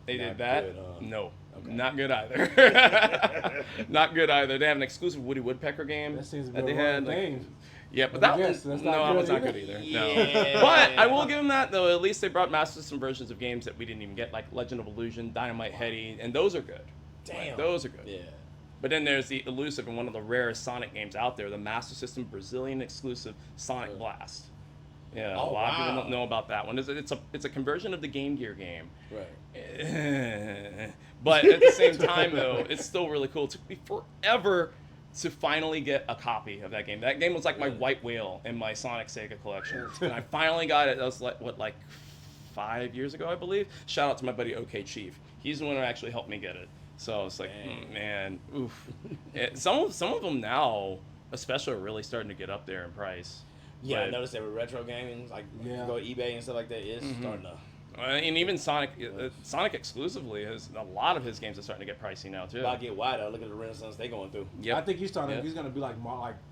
They did that. No. Okay. Not good either. Not good either. They have an exclusive Woody Woodpecker game that seems they had. Yeah, but that one's not good either. No. But I will give them that, though. At least they brought Master System versions of games that we didn't even get, like Legend of Illusion, Dynamite Headdy, and those are good. Damn. Those are good. Yeah. But then there's the elusive and one of the rarest Sonic games out there, the Master System Brazilian exclusive Sonic Blast. Yeah, a lot of people don't know about that one. It's a conversion of the Game Gear game. Right. But at the same time, though, it's still really cool. It took me forever to finally get a copy of that game. That game was like my white whale in my Sonic Sega collection, and I finally got it. That was like 5 years ago, I believe. Shout out to my buddy OK Chief. He's the one who actually helped me get it. So it's like, man, oof. Some of them now, especially, are really starting to get up there in price. Yeah, I noticed that with retro gaming, like you go to eBay and stuff like that, it's starting to. And even Sonic exclusively has a lot of his games are starting to get pricey now too. About to get wider. Look at the renaissance they're going through. Yeah, I think he's gonna be like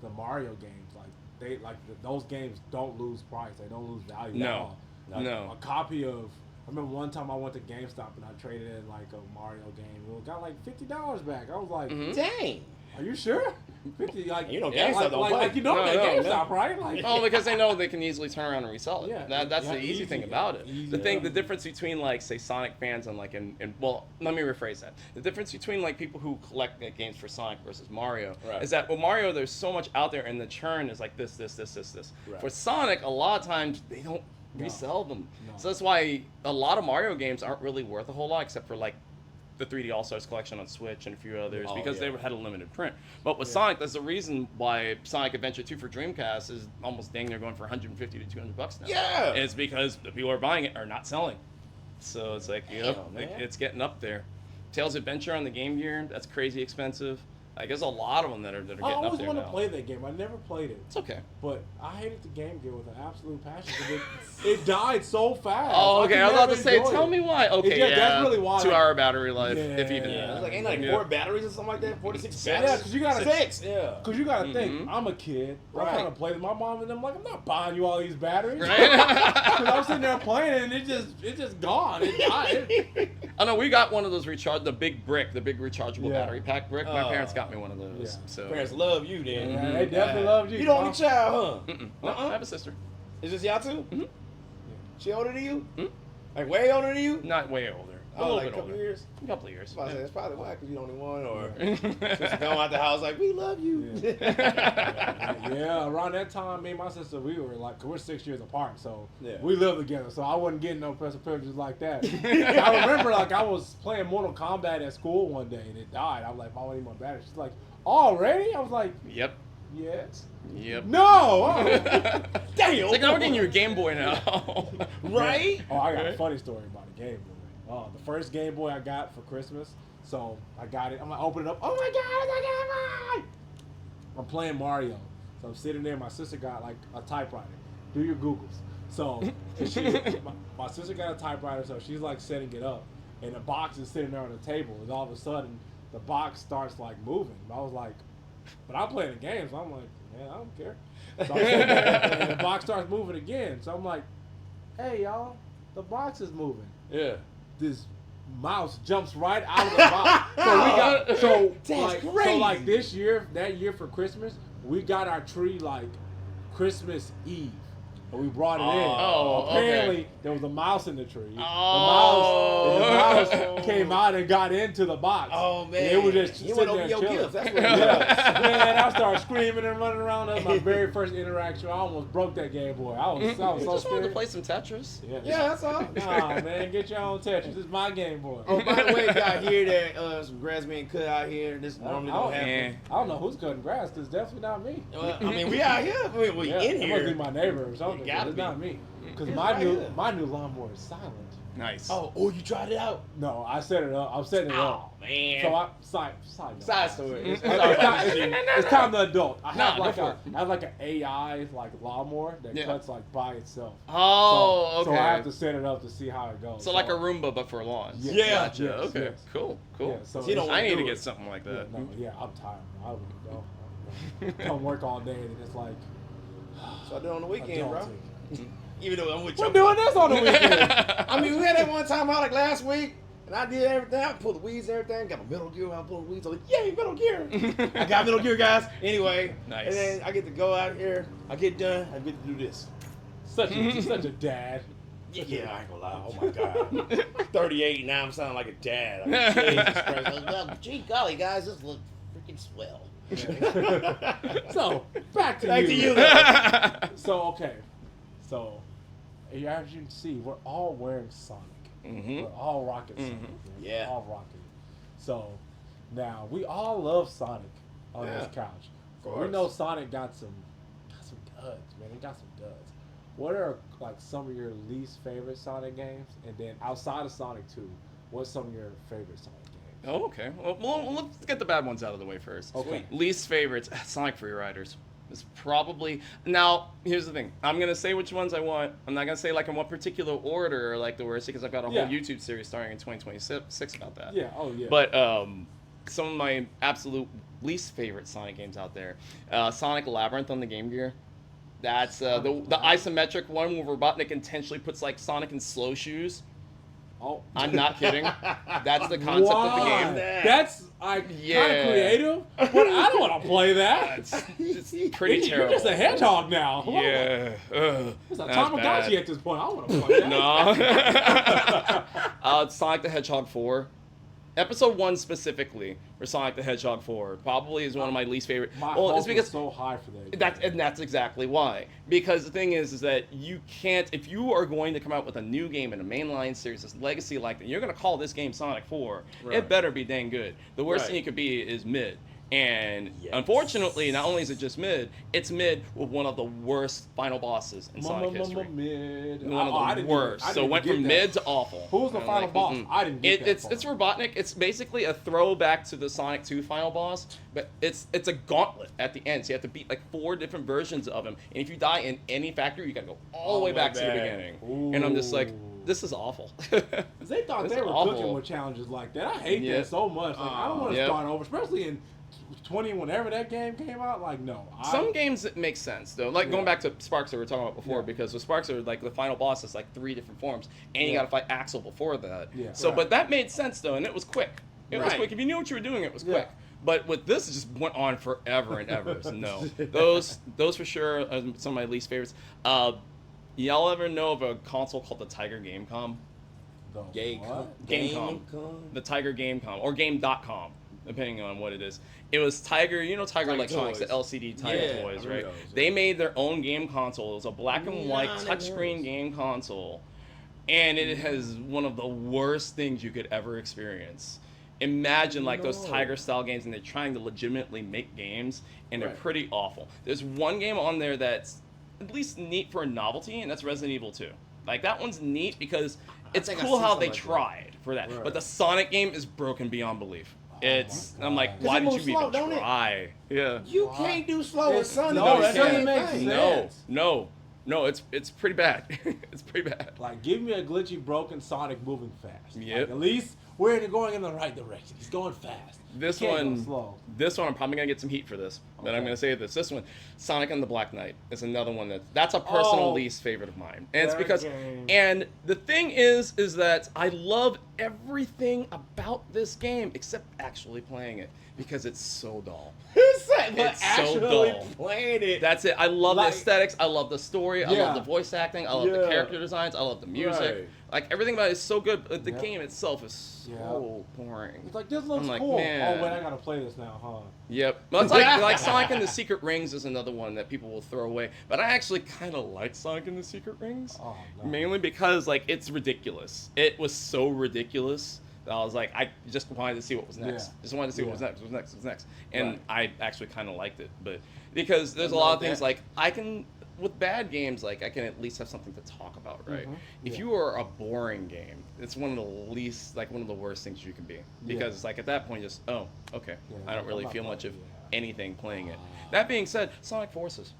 the Mario games. Those games don't lose price. They don't lose value at all. No. A copy of. I remember one time I went to GameStop and I traded in like a Mario game. It got like $50 back. I was like, dang. Are you sure? 50, like you know, GameStop don't play. Like you know GameStop, right? Like, because they know they can easily turn around and resell it. Yeah, That's the easy thing about it. The difference between like say Sonic fans and like well, let me rephrase that. The difference between like people who collect games for Sonic versus Mario is that with Mario there's so much out there and the churn is like this. Right. For Sonic, a lot of times they don't resell them. No. So that's why a lot of Mario games aren't really worth a whole lot except for like the 3D All-Stars collection on Switch and a few others because they had a limited print. But with Sonic, that's the reason why Sonic Adventure 2 for Dreamcast is almost dang near going for $150 to $200 now. Yeah! It's because the people who are buying it are not selling. So it's like, it's getting up there. Tales Adventure on the Game Gear, that's crazy expensive. I guess a lot of them that are getting up there now. I always wanted to play that game. I never played it. It's okay. But I hated the Game Gear with an absolute passion because it died so fast. Oh, okay. I was about to say, tell me why. Okay, that's really why. 2 hour battery life, if even. Yeah. It's like, ain't like 4 batteries or something like that? 46 batteries? Yeah, because you got to 6. Yeah. Because you got to think, I'm a kid. I'm trying to play with my mom and them. Like, I'm not buying you all these batteries. Right? Because I'm sitting there playing and it's just gone. It died. Oh no, we got one of those the big rechargeable battery pack brick. My parents got me one of those. Yeah. So parents love you then. Yeah, they definitely love you. You the only child, huh? I have a sister. Is this y'all too? Mm-hmm. She older than you? Like way older than you? Not way older. A Oh, little like bit a couple older. years? A couple of years. That's probably why, because you're the only one, or just going out the house like, we love you. Yeah, around that time, me and my sister, we were like, cause we're 6 years apart, so we lived together, so I wasn't getting no special privileges like that. I remember, like, I was playing Mortal Kombat at school one day, and it died. I was like, I want any more batteries. She's like, already? I was like, Yep. yes. Yep. No! Oh. Damn! It's like, I'm getting you a Game Boy now. Right? Oh, I got a funny story about a Game Boy. Oh, the first Game Boy I got for Christmas, so I got it. I'm like, open it up. Oh my God, it's a Game Boy! I'm playing Mario. So I'm sitting there. My sister got like a typewriter. Do your Googles. So my sister got a typewriter, so she's like setting it up. And the box is sitting there on the table. And all of a sudden, the box starts like moving. I was like, but I'm playing the game, so I'm like, man, I don't care. So I'm sitting there, and the box starts moving again. So I'm like, hey, y'all, the box is moving. Yeah. This mouse jumps right out of the box. So like this year, that year for Christmas, we got our tree like Christmas Eve. And we brought it in. Oh, apparently there was a mouse in the tree. The mouse came out and got into the box. Oh man! And it was just you sitting went there over your chilling. gift. That's what it was. Man, I started screaming and running around. That was my very first interaction. I almost broke that Game Boy. I was You so just wanted to scared. play some Tetris. Yeah, that's all. Nah, man, get your own Tetris. This is my Game Boy. Oh, by the way, y'all hear that some grass being cut out here. This normally don't happen. I don't know who's cutting grass. It's definitely not me. Well, I mean, we out here. We in It here. must be my neighbor or something. Gotta It's be. not me. Because It's my right new lawnmower is silent. Nice. Oh, you tried it out? No, I set it up. I'm setting it up. Oh man. So side story. It's time to adult. I have go like an AI like lawnmower that cuts like by itself. Oh, So okay. I have to set it up to see how it goes. So like a Roomba, but for lawns. Yeah. Gotcha. Yes, Okay. yes. Cool. Yeah, so You don't I need to do get it. something like that. I'm tired. I would go. Come work all day and it's like So I do it on the weekend, bro. adulting. Even though I'm with you. We're doing this on the weekend. I mean, we had that one time out like last week, and I did everything. I pulled the weeds and everything. Got my Metal Gear. I pulled the weeds. I was like, yay, Metal Gear. I got Metal Gear, guys. Anyway. Nice. And then I get to go out here. I get done. I get to do this. such a dad. Yeah, I ain't gonna lie. Oh my God. 38 now. I'm sounding like a dad. I mean, Jesus Christ. Well, gee golly, guys, this looks freaking swell. So back to Back you. to you. So okay, so as you can see, we're all wearing Sonic. Mm-hmm. We're all rocking Sonic. Yeah. We're all rocking. So now we all love Sonic, on Yeah. this couch. Of We course. know Sonic got some duds, man. It got some duds. What are like some of your least favorite Sonic games? And then outside of Sonic 2, what's some of your favorite Sonic games? Oh, okay. Well, let's get the bad ones out of the way first. Okay. Least favorites, Sonic Free Riders. Is probably now. Here's the thing. I'm gonna say which ones I want. I'm not gonna say like in what particular order, like the worst, because I've got a whole Yeah. YouTube series starting in 2026 about that. Yeah. Oh yeah. But some of my absolute least favorite Sonic games out there, Sonic Labyrinth on the Game Gear. That's the isometric one where Robotnik intentionally puts like Sonic in slow shoes. Oh. I'm not kidding. That's the concept of the Why? game. That's kind Yeah. of creative, but I don't want to play that. It's pretty You're terrible. just a hedgehog now. Yeah. It's a That's Tamagotchi bad. at this point. I want to play that. No. Sonic the Hedgehog 4. Episode 1 specifically, for Sonic the Hedgehog 4, probably is one of my least favorite. My Well, hopes it's because were so high for that. that's exactly why. Because the thing is that you can't, if you are going to come out with a new game in a mainline series, this legacy like that, you're going to call this game Sonic 4. Right. It better be dang good. The worst Right. thing you could be is mid. And Yes. unfortunately, not only is it just mid, it's mid with one of the worst final bosses in Sonic history. Mid. One I of the didn't worst. even- I So it didn't went get from that. mid to awful. Who was the And I'm final like, boss? I didn't get that it's far. it's Robotnik. It's basically a throwback to the Sonic 2 final boss, but it's a gauntlet at the end. So you have to beat like 4 different versions of him. And if you die in any factory, you gotta go all the way back to the beginning. And I'm just like, this is awful. They thought This they is were awful. cooking with challenges like that. I hate Yeah. that so much. Like, I don't want to Yep. start over, especially in 20 whenever that game came out. Like, no. Some games it makes sense though. Like going Yeah. back to Sparks that we were talking about before, Yeah. because with Sparks are like the final boss is like 3 different forms, and you Yeah. gotta fight Axel before that. Yeah. So, Right. but that made sense though, and it was quick. It was Right. quick. If you knew what you were doing, it was Yeah. quick. But with this, it just went on forever and ever. So no, those for sure are some of my least favorites. Y'all ever know of a console called the Tiger Gamecom? The Game what? Gamecom. The Tiger Gamecom or Game.com, depending on what it is. It was Tiger, you know Tiger Tiger Electronics, the Toys. LCD Tiger Yeah, toys, I right? remember those, They made their own game console. It was a black and white Nah, I never touchscreen heard. game console. And it has one of the worst things you could ever experience. Imagine like those No. Tiger style games, and they're trying to legitimately make games, and they're Right. pretty awful. There's one game on there that's at least neat for a novelty, and that's Resident Evil 2. Like that one's neat because it's think I cool see how they something like that. tried for that. Right. But the Sonic game is broken beyond belief. It's my I'm like, God. why 'Cause it did moves you slow, even don't it? try? Yeah. You can't do slow It's- as Sonic. no, That's that the doesn't same make thing. sense. No, it's pretty bad. It's pretty bad. Like, give me a glitchy, broken Sonic moving fast. Yep. Like, at least we're going in the right direction. He's going fast. This He can't go one, slow. I'm probably gonna get some heat for this, but I'm Okay. gonna say this. This one, Sonic and the Black Knight, is another one that's a personal Oh. least favorite of mine, and it's That because, game. and the thing is that I love everything about this game except actually playing it because it's so dull. Who said? But It's so actually dull. playing it. That's it. I love Like- the aesthetics. I love the story. I Yeah. love the voice acting. I love the Yeah. character designs. I love the music. Right. Like everything about it is so good. But the Yeah. game itself is so boring. It's like, this looks I'm like, cool. man. Oh, wait, I gotta play this now, huh? Yep. Well, it's like Sonic and the Secret Rings is another one that people will throw away. But I actually kind of like Sonic and the Secret Rings. Oh, no. Mainly because like it's ridiculous. It was so ridiculous that I was like, I just wanted to see what was next. Yeah. Just wanted to see what was Yeah. next. What was next? What was next? And Right. I actually kind of liked it, but because there's a Something lot like of things that. like I can with bad games like I can at least have something to talk about, right? Mhm. If Yeah. you are a boring game, it's one of the least like one of the worst things you can be because Yeah. it's like at that point just okay, Yeah, I don't I'm really not feel much of playing, yeah. anything playing it. That being said, Sonic Forces.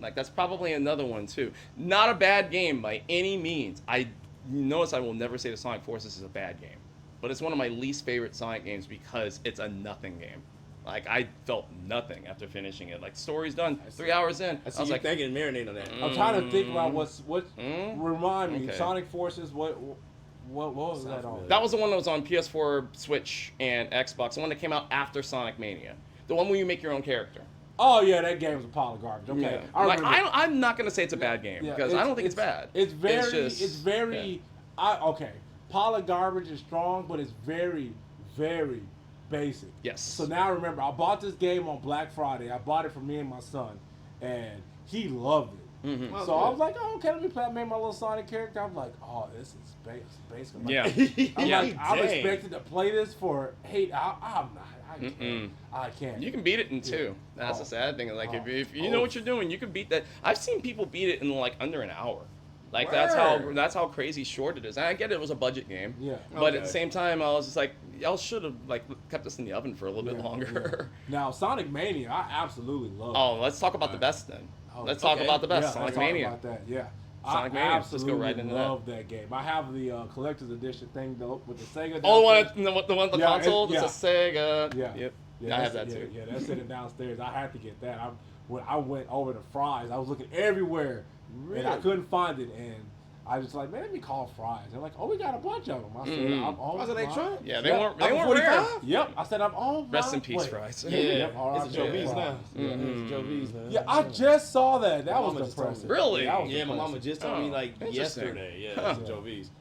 Like that's probably another one too. Not a bad game by any means. I notice I will never say that Sonic Forces is a bad game, but it's one of my least favorite Sonic games because it's a nothing game. Like I felt nothing after finishing it. Like story's done, 3 hours in. I see I was you like, thinking and marinating on that. I'm trying to think about what Mm. remind me. Okay. Sonic Forces, what was that on? that was the one that was on PS4, Switch, and Xbox. The one that came out after Sonic Mania. The one where you make your own character. Oh yeah, that game was a pile of garbage. Okay, Yeah. I Like remember. I'm not gonna say it's a bad game Yeah, because I don't think it's bad. It's very, just- okay. Pile of garbage is strong, but it's very, very basic. Yes. So now remember, I bought this game on Black Friday. I bought it for me and my son, and he loved it. Mm-hmm. Oh, So I good. was like, oh, okay, let me play. I made my little Sonic character. I'm like, oh, this is basically. Yeah. I'm Yeah. like, I'm Dang. expected to play this for 8 hours. I'm not. I can't. Mm-mm. I can't. You can beat it in 2. That's the sad thing. Like if you know what you're doing, you can beat that. I've seen people beat it in like under an hour. Like that's how crazy short it is. And I get it was a budget game. Yeah. But at the same time, I was just like, y'all should have like kept this in the oven for a little bit longer. Now, Sonic Mania, I absolutely love. Oh, let's talk about the best then. Oh, Let's talk okay. about the best. Yeah, Sonic let's talk Mania. about that. Yeah. Sonic I Mania. Let's go absolutely right into that. love that game. I have the collector's edition thing though with the Sega. Oh, downstairs. the one with the Yeah, console? yeah. It's a Sega. Yeah. Yep. Yeah, I have that's- that too. Yeah, that's sitting downstairs. I had to get that. When I went over to Fry's, I was looking everywhere, and I Really? couldn't find it. And I was like, man, let me call Fry's. They're like, oh, we got a bunch of them. I said, Mhm. I'm on. Was it they my- trying? Yeah, they Yep. weren't Upper rare. 45? Yep. I said, I'm on. Rest my in peace, way. Fries. Yeah, Yep, it's a Joe R.I.P. V's now. Fries. Yeah, it's a Joe V's now. Yeah, I just saw that. That My was mama just depressing. told me. Really? that was Yeah, my mama depressing. just told me like Interesting. yesterday. Yeah, Huh. it's Joe V's.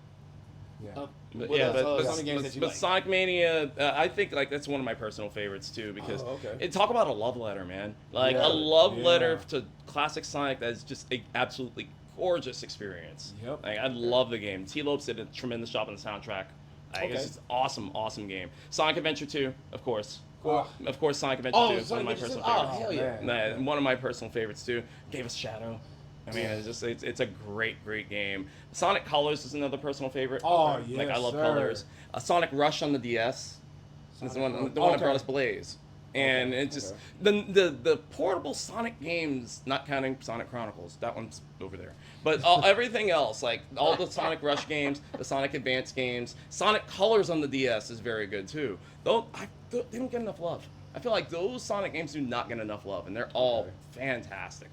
Yeah. But What yeah, else, Sonic games that you but like? Sonic Mania, I think like that's one of my personal favorites too because Oh, okay. talk about a love letter, man. Like Yeah. a love Yeah. letter to classic Sonic that is just an absolutely gorgeous experience. Yep. Like I love the game. T. Lopes did a tremendous job on the soundtrack. Like, Okay. It's just awesome game. Sonic Adventure 2, of course. Cool. Of course, Sonic Adventure 2 is one of my personal favorites. hell yeah. Man. One of my personal favorites too. Gave us Shadow. I mean, it's a great game. Sonic Colors is another personal favorite. Oh, Like I yes, love sir. Colors. Sonic Rush on the DS. Is the one that Okay. brought us Blaze. And Okay, it just the portable Sonic games, not counting Sonic Chronicles, that one's over there. But everything else, like all the Sonic Rush games, the Sonic Advance games, Sonic Colors on the DS is very good too. Though they don't get enough love. I feel like those Sonic games do not get enough love, and they're all fantastic,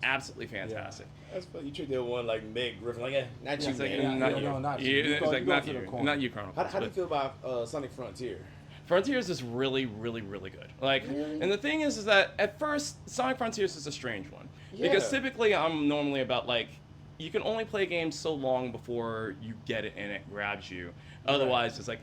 absolutely fantastic. That's funny. You treat the other one like Meg Griffin. Like, not you, It's like, man. not yeah, you. no, not you. Yeah, You it's go- like you go not to the you, corner. not you, Chronicles. How do you but- feel about Sonic Frontier? Frontiers is really good. Like, and the thing is that at first, Sonic Frontiers is a strange one because Yeah. typically I'm normally about like, you can only play games so long before you get it and it grabs you. Otherwise, it's like,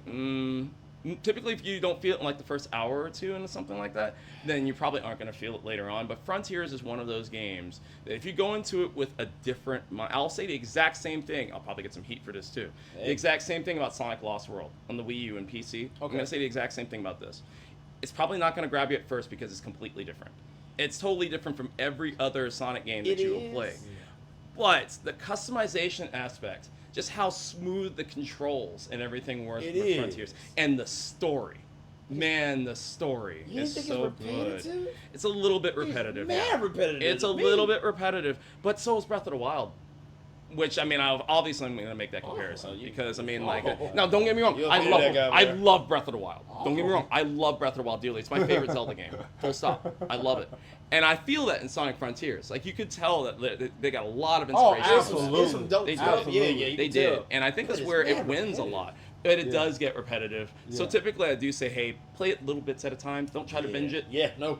typically if you don't feel it in like the first hour or two into something like that, then you probably aren't going to feel it later on. But Frontiers is one of those games that if you go into it with a different mind, I'll say the exact same thing. I'll probably get some heat for this too. Hey. The exact same thing about Sonic Lost World on the Wii U and PC. I'm going to say the exact same thing about this. It's probably not going to grab you at first because it's completely different. It's totally different from every other Sonic game that you will play. But the customization aspect, just how smooth the controls and everything were It with is. Frontiers, and the story. Man, the story You is think so it's good. repetitive? It's a little bit repetitive. Mad repetitive. It's a to me. little bit repetitive, but so is Breath of the Wild. Which, I mean, obviously I'm going to make that comparison because, I mean, like, now don't get me wrong, You'll I be love that guy, I man. love Breath of the Wild. Don't get me wrong, I love Breath of the Wild dearly. It's my favorite Zelda game. Full stop. I love it. And I feel that in Sonic Frontiers. Like, you could tell that they got a lot of inspiration. from that. absolutely. It's some dope They stuff. did. Yeah, you They can did. tell. And I think that's But it's where it mad wins a repetitive. lot. But it Yeah. does get repetitive. So Yeah. typically I do say, hey, play it little bits at a time. Don't try to binge it. Yeah, no.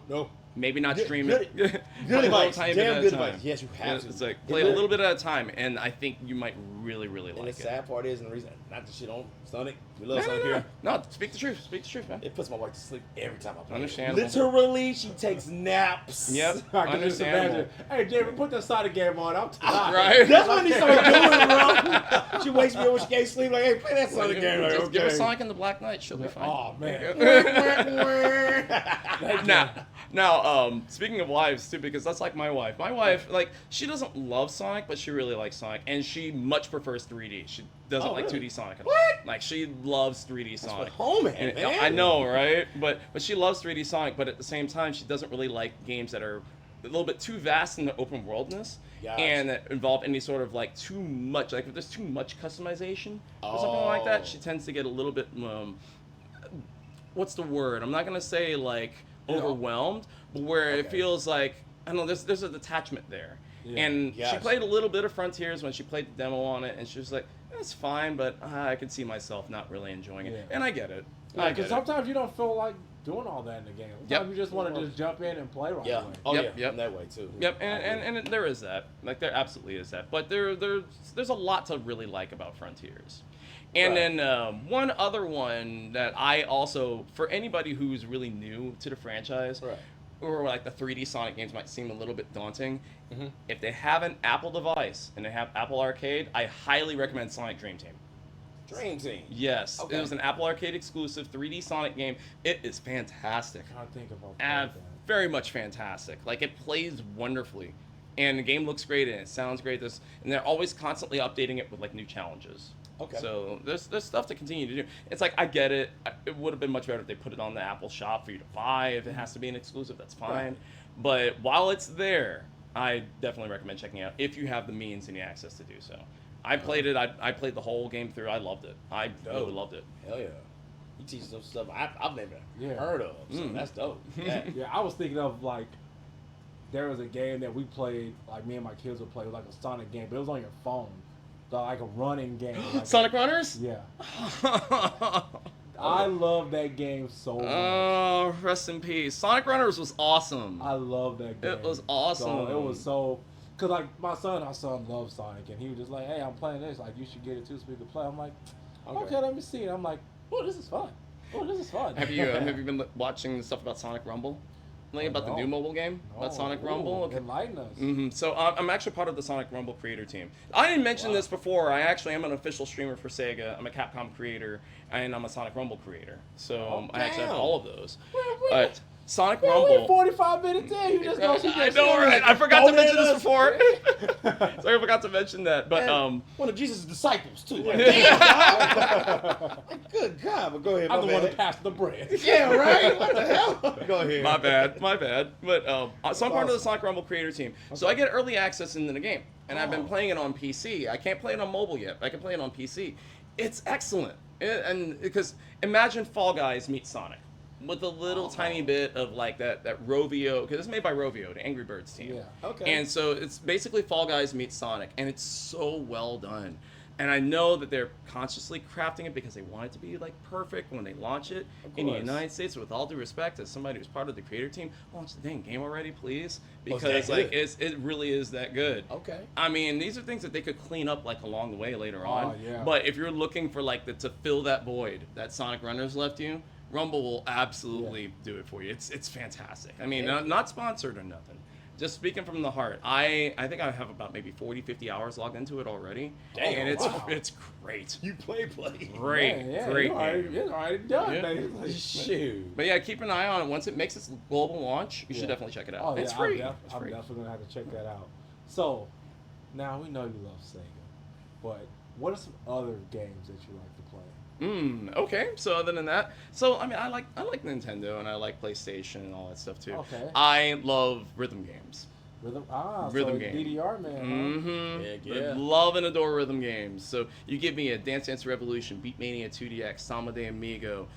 Maybe not Good- stream good- it. Good Play a little advice. tiny bit Damn at a good time. advice. Yes, you have to. It's like play a little bit at a time, and I think you might really And like the it. sad part is, and the reason, not to shit on Sonic, we love No, Sonic here. no. Speak the truth. Speak the truth, man. It puts my wife to sleep every time I play. Understandable. Literally, she takes naps. Yep. I can just Understandable. imagine. Hey, David, put the Sonic game on. I'm tired. Right. That's what he started doing, bro. She wakes me up when she can't sleep. Like, hey, play that Sonic game. Like, Just okay. give her Sonic and the Black Knight. She'll be fine. Oh man. Now, speaking of wives too, because that's like my wife. My wife, like, she doesn't love Sonic, but she really likes Sonic, and she much prefers 3D. She doesn't Oh, like really? 2D Sonic at all. What? Like, she loves 3D That's Sonic. what home at, And man. I know, right? But she loves 3D Sonic, but at the same time, she doesn't really like games that are a little bit too vast in the open worldness Gotcha. and that involve any sort of like too much, like if there's too much customization or something like that, she tends to get a little bit, what's the word? I'm not gonna say like overwhelmed, but where it feels like, I don't know, there's a detachment there. Yeah. And she Gotcha. played a little bit of Frontiers when she played the demo on it, and she was like, "It's fine, but I could see myself not really enjoying it." Yeah. And I get it. I Because get it. sometimes you don't feel like doing all that in the game. Sometimes Yep. you just want to just jump in and play right Yeah. away. Oh, Yep, yeah. yep. In that way, too. Yep, and there is that. Like, there absolutely is that. But there's a lot to really like about Frontiers. And Right. then one other one that I also, for anybody who's really new to the franchise, Right. or like the 3D Sonic games might seem a little bit daunting, if they have an Apple device and they have Apple Arcade, I highly recommend Sonic Dream Team. Dream Team. Yes, Okay. it was an Apple Arcade exclusive 3D Sonic game. It is fantastic. I think about And that. very much fantastic. Like, it plays wonderfully. And the game looks great and it sounds great. And they're always constantly updating it with like new challenges. Okay. So there's stuff to continue to do. It's like, I get it. It would have been much better if they put it on the Apple shop for you to buy. If it has to be an exclusive, that's fine. Right. But while it's there, I definitely recommend checking it out if you have the means and the access to do so. I played it. I played the whole game through. I loved it. I really loved it. Hell yeah. You teach some stuff I've never Yeah. heard of. So that's dope. Yeah. Yeah, I was thinking of like there was a game that we played, like me and my kids would play, like a Sonic game, but it was on your phone, so like a running game. Like Sonic Runners? Yeah, I love that game so much. Oh, rest in peace. Sonic Runners was awesome. I love that game. It was awesome. So, it was so, cause like our son loves Sonic, and he was just like, "Hey, I'm playing this. Like, you should get it too, so we can play." I'm like, "Okay, let me see." And I'm like, "Oh, this is fun. Oh, this is fun." Have you been watching the stuff about Sonic Rumble? Like about the new mobile game about Sonic Rumble? Okay. Enlighten us. So I'm actually part of the Sonic Rumble creator team. I didn't mention this before. I actually am an official streamer for Sega. I'm a Capcom creator, and I'm a Sonic Rumble creator. So I actually have damn. all of those. But Sonic Well, Rumble. we're 45 minutes in. You just go. I know, right? I forgot to mention this before. Sorry, I forgot to mention that. But one of Jesus' disciples too. Like, damn, dog. Good God, but go ahead. I'm the my one bad. that passed the bread. Yeah, right. What the hell? Go ahead. My bad. But so I'm part of the Sonic Rumble creator team. So I get early access into the game, and I've been playing it on PC. I can't play it on mobile yet. I can play it on PC. It's excellent, and because imagine Fall Guys meets Sonic, with a little tiny bit of like that Rovio, because it's made by Rovio, the Angry Birds team. Yeah. Okay. And so it's basically Fall Guys meets Sonic, and it's so well done. And I know that they're consciously crafting it because they want it to be like perfect when they launch it in the course. United States. With all due respect, as somebody who's part of the creator team, launch the dang game already, please, Oh, it's because that like good? it really is that good. Okay. I mean, these are things that they could clean up like along the way later on. yeah. But if you're looking for like to fill that void that Sonic Runners left you, Rumble will absolutely do it for you. It's fantastic. I mean, not sponsored or nothing. Just speaking from the heart, I think I have about maybe 40, 50 hours logged into it already. Damn, And wow. it's great. You play. Great, Yeah, great it's already done, Yeah. basically. Shoot. But yeah, keep an eye on it. Once it makes its global launch, you should definitely check it out. Oh, It's yeah, free. I'm It's free. definitely going to have to check that out. So, now we know you love Sega, but what are some other games that you like to play? Okay. So other than that, I mean, I like Nintendo and I like PlayStation and all that stuff too. Okay. I love rhythm games. Rhythm Rhythm so game. DDR man, Heck yeah. Love and adore rhythm games. So you give me a Dance Dance Revolution, Beatmania 2DX, Samba de Amigo,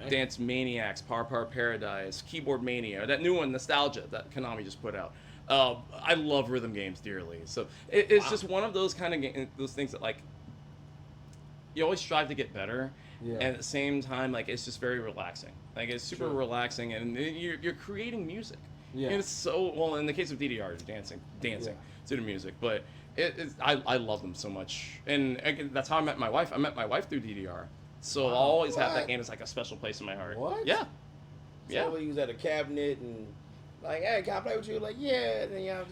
Dance Maniacs, Par Paradise, Keyboard Mania, that new one, Nostalgia, that Konami just put out. I love rhythm games dearly. So it's just one of those kind of those things that like you always strive to get better. Yeah. And at the same time, like it's just very relaxing. Like it's super relaxing, and you're creating music. Yeah. And it's so well in the case of DDR, you're dancing to the music. But I love them so much, and again, that's how I met my wife. I met my wife through DDR, so I'll always have that game as like a special place in my heart. What? Yeah. So we was at a cabinet and like, hey, can I play with you? Like, yeah. And then y'all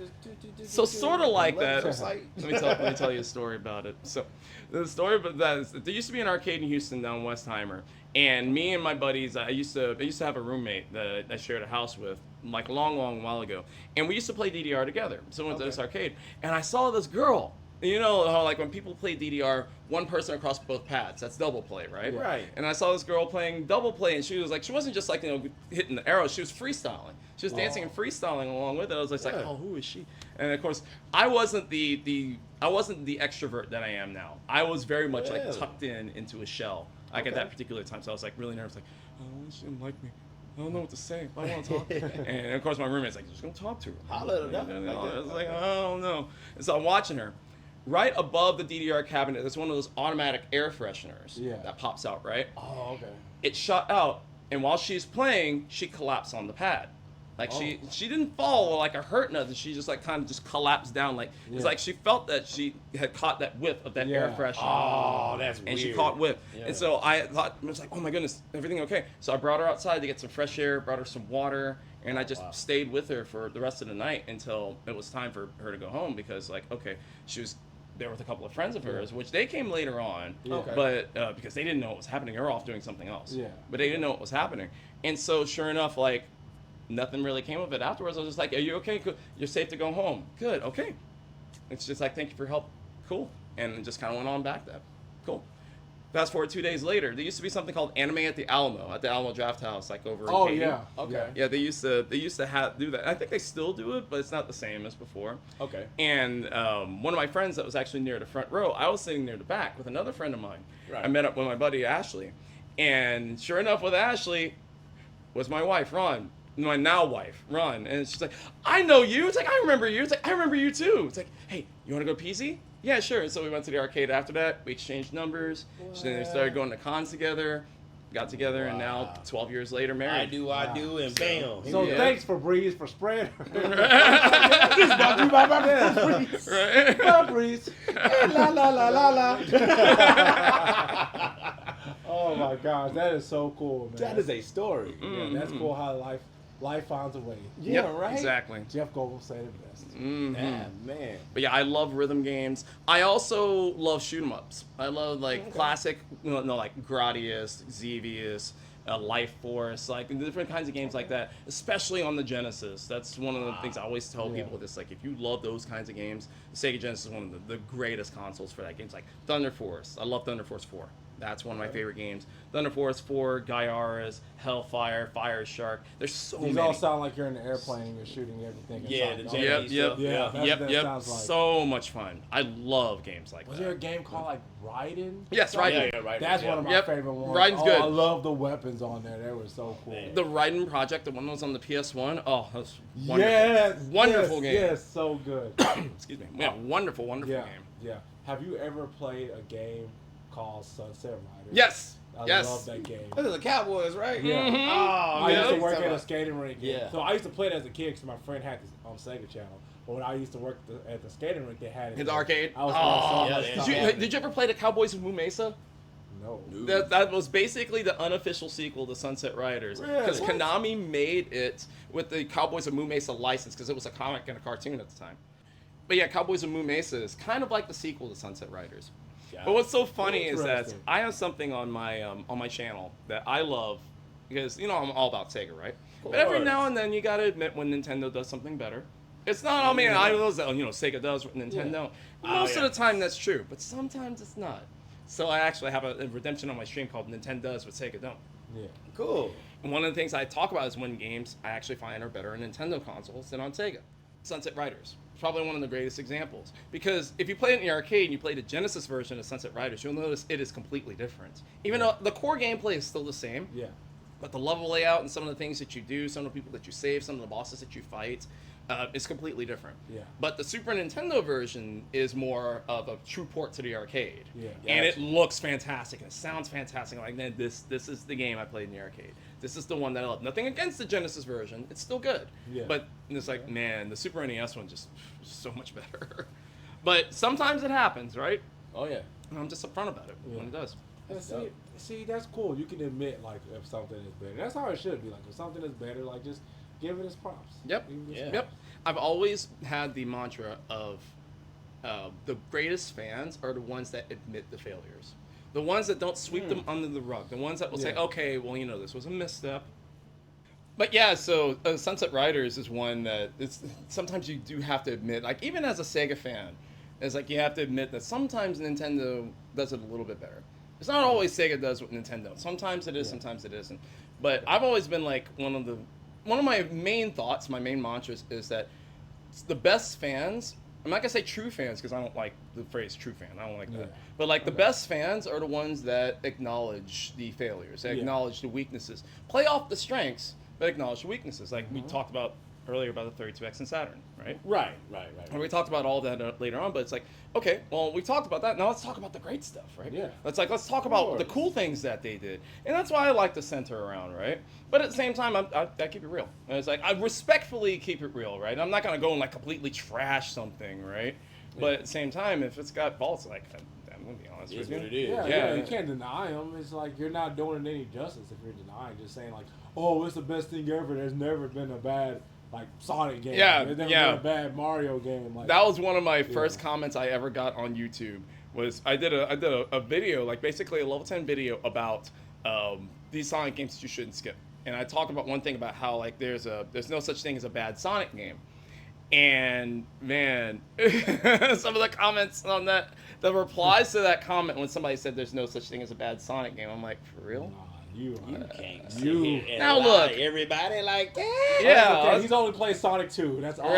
just So sort of like that. First sight. Let me tell you a story about it. So, the story about that is that there used to be an arcade in Houston down Westheimer, and me and my buddies, I used to have a roommate that I shared a house with, like a long while ago, and we used to play DDR together. So we went to this arcade, and I saw this girl. You know how like when people play DDR, one person across both pads, that's double play, right? Yeah. Right. And I saw this girl playing double play, and she wasn't just like hitting the arrows, she was freestyling. She was dancing and freestyling along with it. I was like, oh, who is she? And of course, I wasn't the extrovert that I am now. I was very much like tucked into a shell. Like at that particular time, so I was like really nervous, like, oh, she didn't like me. I don't know what to say. I want to talk. And of course, my roommate's like, just gonna talk to her. Holla at her. I was like, I don't know. And so I'm watching her. Right above the DDR cabinet, there's one of those automatic air fresheners that pops out, right? Oh, okay. It shut out, and while she's playing, she collapsed on the pad. Like she didn't fall or like or hurt nothing. She just like kind of just collapsed down. Like it's like she felt that she had caught that whiff of that air freshener. Oh, that's weird. And she caught whiff. And so I was like, oh my goodness, everything okay? So I brought her outside to get some fresh air, brought her some water, And I just stayed with her for the rest of the night until it was time for her to go home because, like, okay, she was there with a couple of friends of hers, which they came later on, but because they didn't know what was happening. They were off doing something else. Yeah. But they didn't know what was happening. And so, sure enough, like, nothing really came of it afterwards. I was just like, are you okay? You're safe to go home. Good, okay. It's just like, thank you for your help. Cool. And it just kind of went on back then. Cool. Fast forward 2 days later, there used to be something called Anime at the Alamo Draft House, like over in Katy. Yeah. Okay. Yeah, they used to do that. I think they still do it, but it's not the same as before. Okay. And one of my friends that was actually near the front row, I was sitting near the back with another friend of mine. Right. I met up with my buddy Ashley, and sure enough, with Ashley was my wife, Ron. My now wife, Ron. And she's like, I know you. It's like, I remember you. It's like, I remember you too. It's like, hey, you want to go PZ? Yeah, sure. And so we went to the arcade after that. We exchanged numbers. Then we started going to cons together, got together, and now 12 years later, married. I do, and bam. So thanks for Breeze for spreading. This is brought to you by my friend Breeze. Right. Bye, Breeze. La la la la la. Oh my gosh, that is so cool, man. That is a story. Yeah, that's cool how life finds a way. Yeah, Yep, right. Exactly. Jeff Goldblum said it best. Yeah, man. But yeah, I love rhythm games. I also love shoot 'em ups. I love like classic, like Gradius, Xevious, Life Force, like different kinds of games like that, especially on the Genesis. That's one of the things I always tell people. This, like, if you love those kinds of games, the Sega Genesis is one of the greatest consoles for that. Games like Thunder Force. I love Thunder Force 4. That's one of my favorite games. Thunder Force 4, Gaiaras, Hellfire, Fire Shark. There's so many. These all sound like you're in the airplane and you're shooting everything. Yeah, the inside. Japanese Sounds like. So much fun. I love games like Was that. there a game called like Raiden? Yes, Raiden. Yeah, Raiden. That's one of my favorite ones. Raiden's good. I love the weapons on there. They were so cool. The Raiden Project, the one that was on the PS1. Oh, that's wonderful. Yes, Wonderful game. Yes, so good. Excuse me. Yeah, wonderful game. Yeah. Have you ever played a game called Sunset Riders? Yes. I yes. love that game. This is the Cowboys, right? Yeah. Mhm. Oh, I used to yeah. work at a skating rink. Yeah. So I used to play it as a kid because my friend had this on Sega Channel. But when I used to work at the skating rink, they had it. His arcade. I was yeah, so much time. Did you ever play the Cowboys of Moo Mesa? No. That was basically the unofficial sequel to Sunset Riders. Because Really? Konami made it with the Cowboys of Moo Mesa license because it was a comic and a cartoon at the time. But yeah, Cowboys of Moo Mesa is kind of like the sequel to Sunset Riders. But what's so funny is that Interesting. I have something on my channel that I love because, you know, I'm all about Sega, right? But every now and then you gotta admit when Nintendo does something better. It's not, I mean, I know that, you know, Sega does with Nintendo. Most of the time that's true, but sometimes it's not. So I actually have a redemption on my stream called Nintendo Does What Sega Don't. Yeah. Cool. And one of the things I talk about is when games I actually find are better on Nintendo consoles than on Sega. Sunset Riders. Probably one of the greatest examples. Because if you play it in the arcade and you play the Genesis version of Sunset Riders, you'll notice it is completely different. Even though the core gameplay is still the same, but the level layout and some of the things that you do, some of the people that you save, some of the bosses that you fight, is completely different. Yeah. But the Super Nintendo version is more of a true port to the arcade. Yeah. And it looks fantastic and it sounds fantastic. Like, man, this is the game I played in the arcade. This is the one that I love. Nothing against the Genesis version. It's still good. Yeah. But it's like, man, the Super NES one just so much better. But sometimes it happens, right? Oh, yeah. And I'm just upfront about it when it does. And see, that's cool. You can admit, like, if something is better. That's how it should be. Like, if something is better, like, just give it its props. Yep. Give it its Yeah. Yep. I've always had the mantra of the greatest fans are the ones that admit the failures. The ones that don't sweep them under the rug. The ones that will say, okay, well, you know, this was a misstep. But yeah, so Sunset Riders is one that sometimes you do have to admit, like, even as a Sega fan, it's like you have to admit that sometimes Nintendo does it a little bit better. It's not always Sega does with Nintendo. Sometimes it is, sometimes it isn't. But I've always been like one of my main thoughts, my main mantras is that the best fans, I'm not gonna say true fans because I don't like the phrase true fan. I don't like that. But like the best fans are the ones that acknowledge the failures, they acknowledge the weaknesses, play off the strengths, but acknowledge the weaknesses. Like we talked about earlier about the 32X and Saturn, right? Right. And we talked about all that later on, but it's like, okay, well, we talked about that. Now let's talk about the great stuff, right? Yeah. Let's talk about the cool things that they did. And that's why I like to center around, right? But at the same time, I keep it real. And it's like, I respectfully keep it real, right? I'm not going to go and like completely trash something, right? But at the same time, if it's got faults, like, gonna be honest It's with what you. it is. Yeah, you can't deny them. It's like you're not doing it any justice if you're denying. Just saying like, oh, it's the best thing ever. There's never been a bad like Sonic game. Yeah, There's never yeah. been a bad Mario game. Like That was one of my first comments I ever got on YouTube. Was I did a video, like basically a level 10 video about these Sonic games that you shouldn't skip. And I talk about one thing about how like there's no such thing as a bad Sonic game. And man, some of the comments on that, the replies to that comment when somebody said there's no such thing as a bad Sonic game, I'm like, for real? nah, you Can't sit You- here and Now lie look. to everybody like that. Yeah. Okay, he's only played Sonic 2. That's all.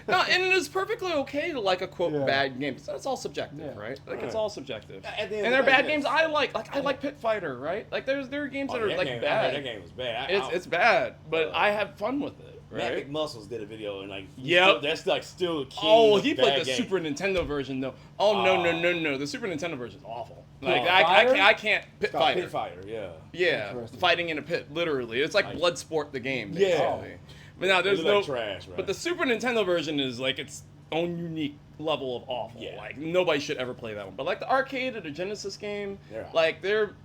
No, and it's perfectly okay to like a quote Yeah. bad game. It's all subjective, Yeah. right? Like it's Right. all subjective. At the end And of they're the day, bad yes. games I like. Like I like Pit Fighter, right? Like there are games that are like game, bad. That game was bad. It's bad, but I have fun with it, right? Epic Muscles did a video and like, Yep. that's like still a king. Oh, of he bad played the games. Super Nintendo version though. Oh no! The Super Nintendo version is awful. Like Pit I Fighter? can't Pit It's called Fighter. Pit Fighter, yeah. Yeah, Interesting. fighting in a pit, literally. It's like Like- Bloodsport the game, Yeah. basically. But now there's It no looked like trash, right? But the Super Nintendo version is like its own unique level of awful. Yeah. Like nobody should ever play that one. But like the arcade or the Genesis game, They're all like they're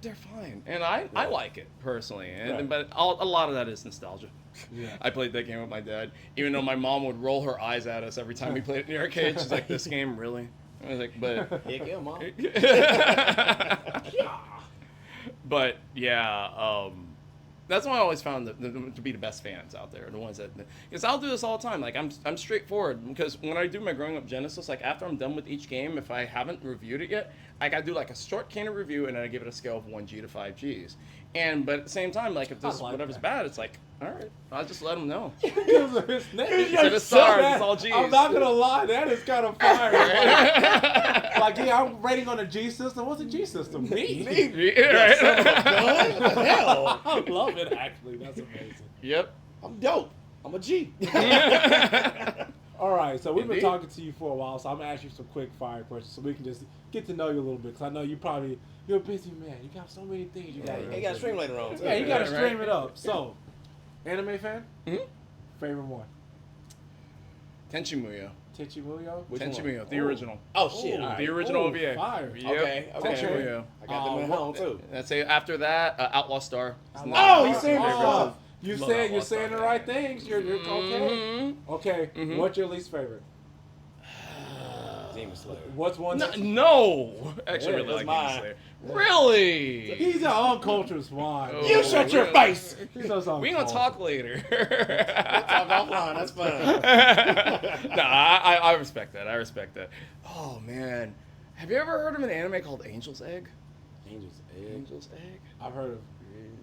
fine, and I like it personally. And Right. but a lot of that is nostalgia. Yeah. I played that game with my dad, even though my mom would roll her eyes at us every time we played it in the arcade. She's like, "This game, really?" I was like, "But." Heck yeah, mom. But yeah, that's why I always found to be the best fans out there, the ones that, because I'll do this all the time. Like I'm straightforward, because when I do my growing up Genesis, like after I'm done with each game, if I haven't reviewed it yet, like I do like a short can of review and then I give it a scale of 1G to 5Gs. But at the same time, like if this like whatever's that. bad, it's like, all right, I'll just let them know. Because of his name. Instead of stars, That- it's all Gs. I'm not gonna lie, that is kind of fire. Like, yeah, I'm rating on a G system. What's a G system? Me. Yeah, right? What the hell? I love it. Actually, that's amazing. Yep. I'm dope. I'm a G. All right, so we've been Indeed. talking to you for a while, so I'm gonna ask you some quick fire questions so we can just get to know you a little bit. Because I know you're a busy man. You got so many things you got. He got a stream later on, too. Yeah, you gotta Right. stream it up. So, anime fan? Mhm. Favorite one? Tenchi Muyo. Tenchi Muyo? Which Tenchi one? Muyo, the Oh. original. Oh, shit. Oh, all right. The original Oh, OVA. fire. Yep. Okay, okay. Tenchi Muyo. I got them at home, too. I'd say after that, Outlaw Star. Oh, he's saying my good favorite. stuff. You Love said Outlaw you're saying the Star. right things. You're okay. Mhm. Okay. Mhm. What's your least favorite? Demon Slayer. What's one? No, that- no. Actually, Yeah, really that's like mine. Demon Slayer. Really? He's an uncultured swine. Oh, You shut your really? face. He's so We gonna uncultured. talk later. Talk offline. That's fine. No, I respect that. I respect that. Oh man, have you ever heard of an anime called Angel's Egg? Angel's Egg. Angel's Egg. I've heard of.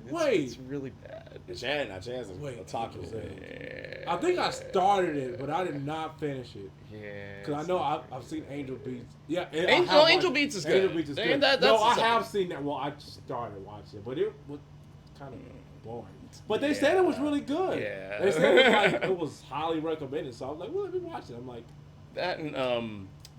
It's, Wait. it's really bad. Chad is Wait, a talker. Angel's Egg. Yeah. I think I started it, but I did not finish it. Yeah. Cause I know I've seen Angel Beats. Yeah, and I Angel- have Angel watched- Beats is Angel good. Beats is And good. that's no, the I second- have seen that. Well, I started watching it, but it was kind of boring. But they said it was really good. Yeah. They said it was, like, it was highly recommended. So I was like, well, let me watch it. I'm like, That and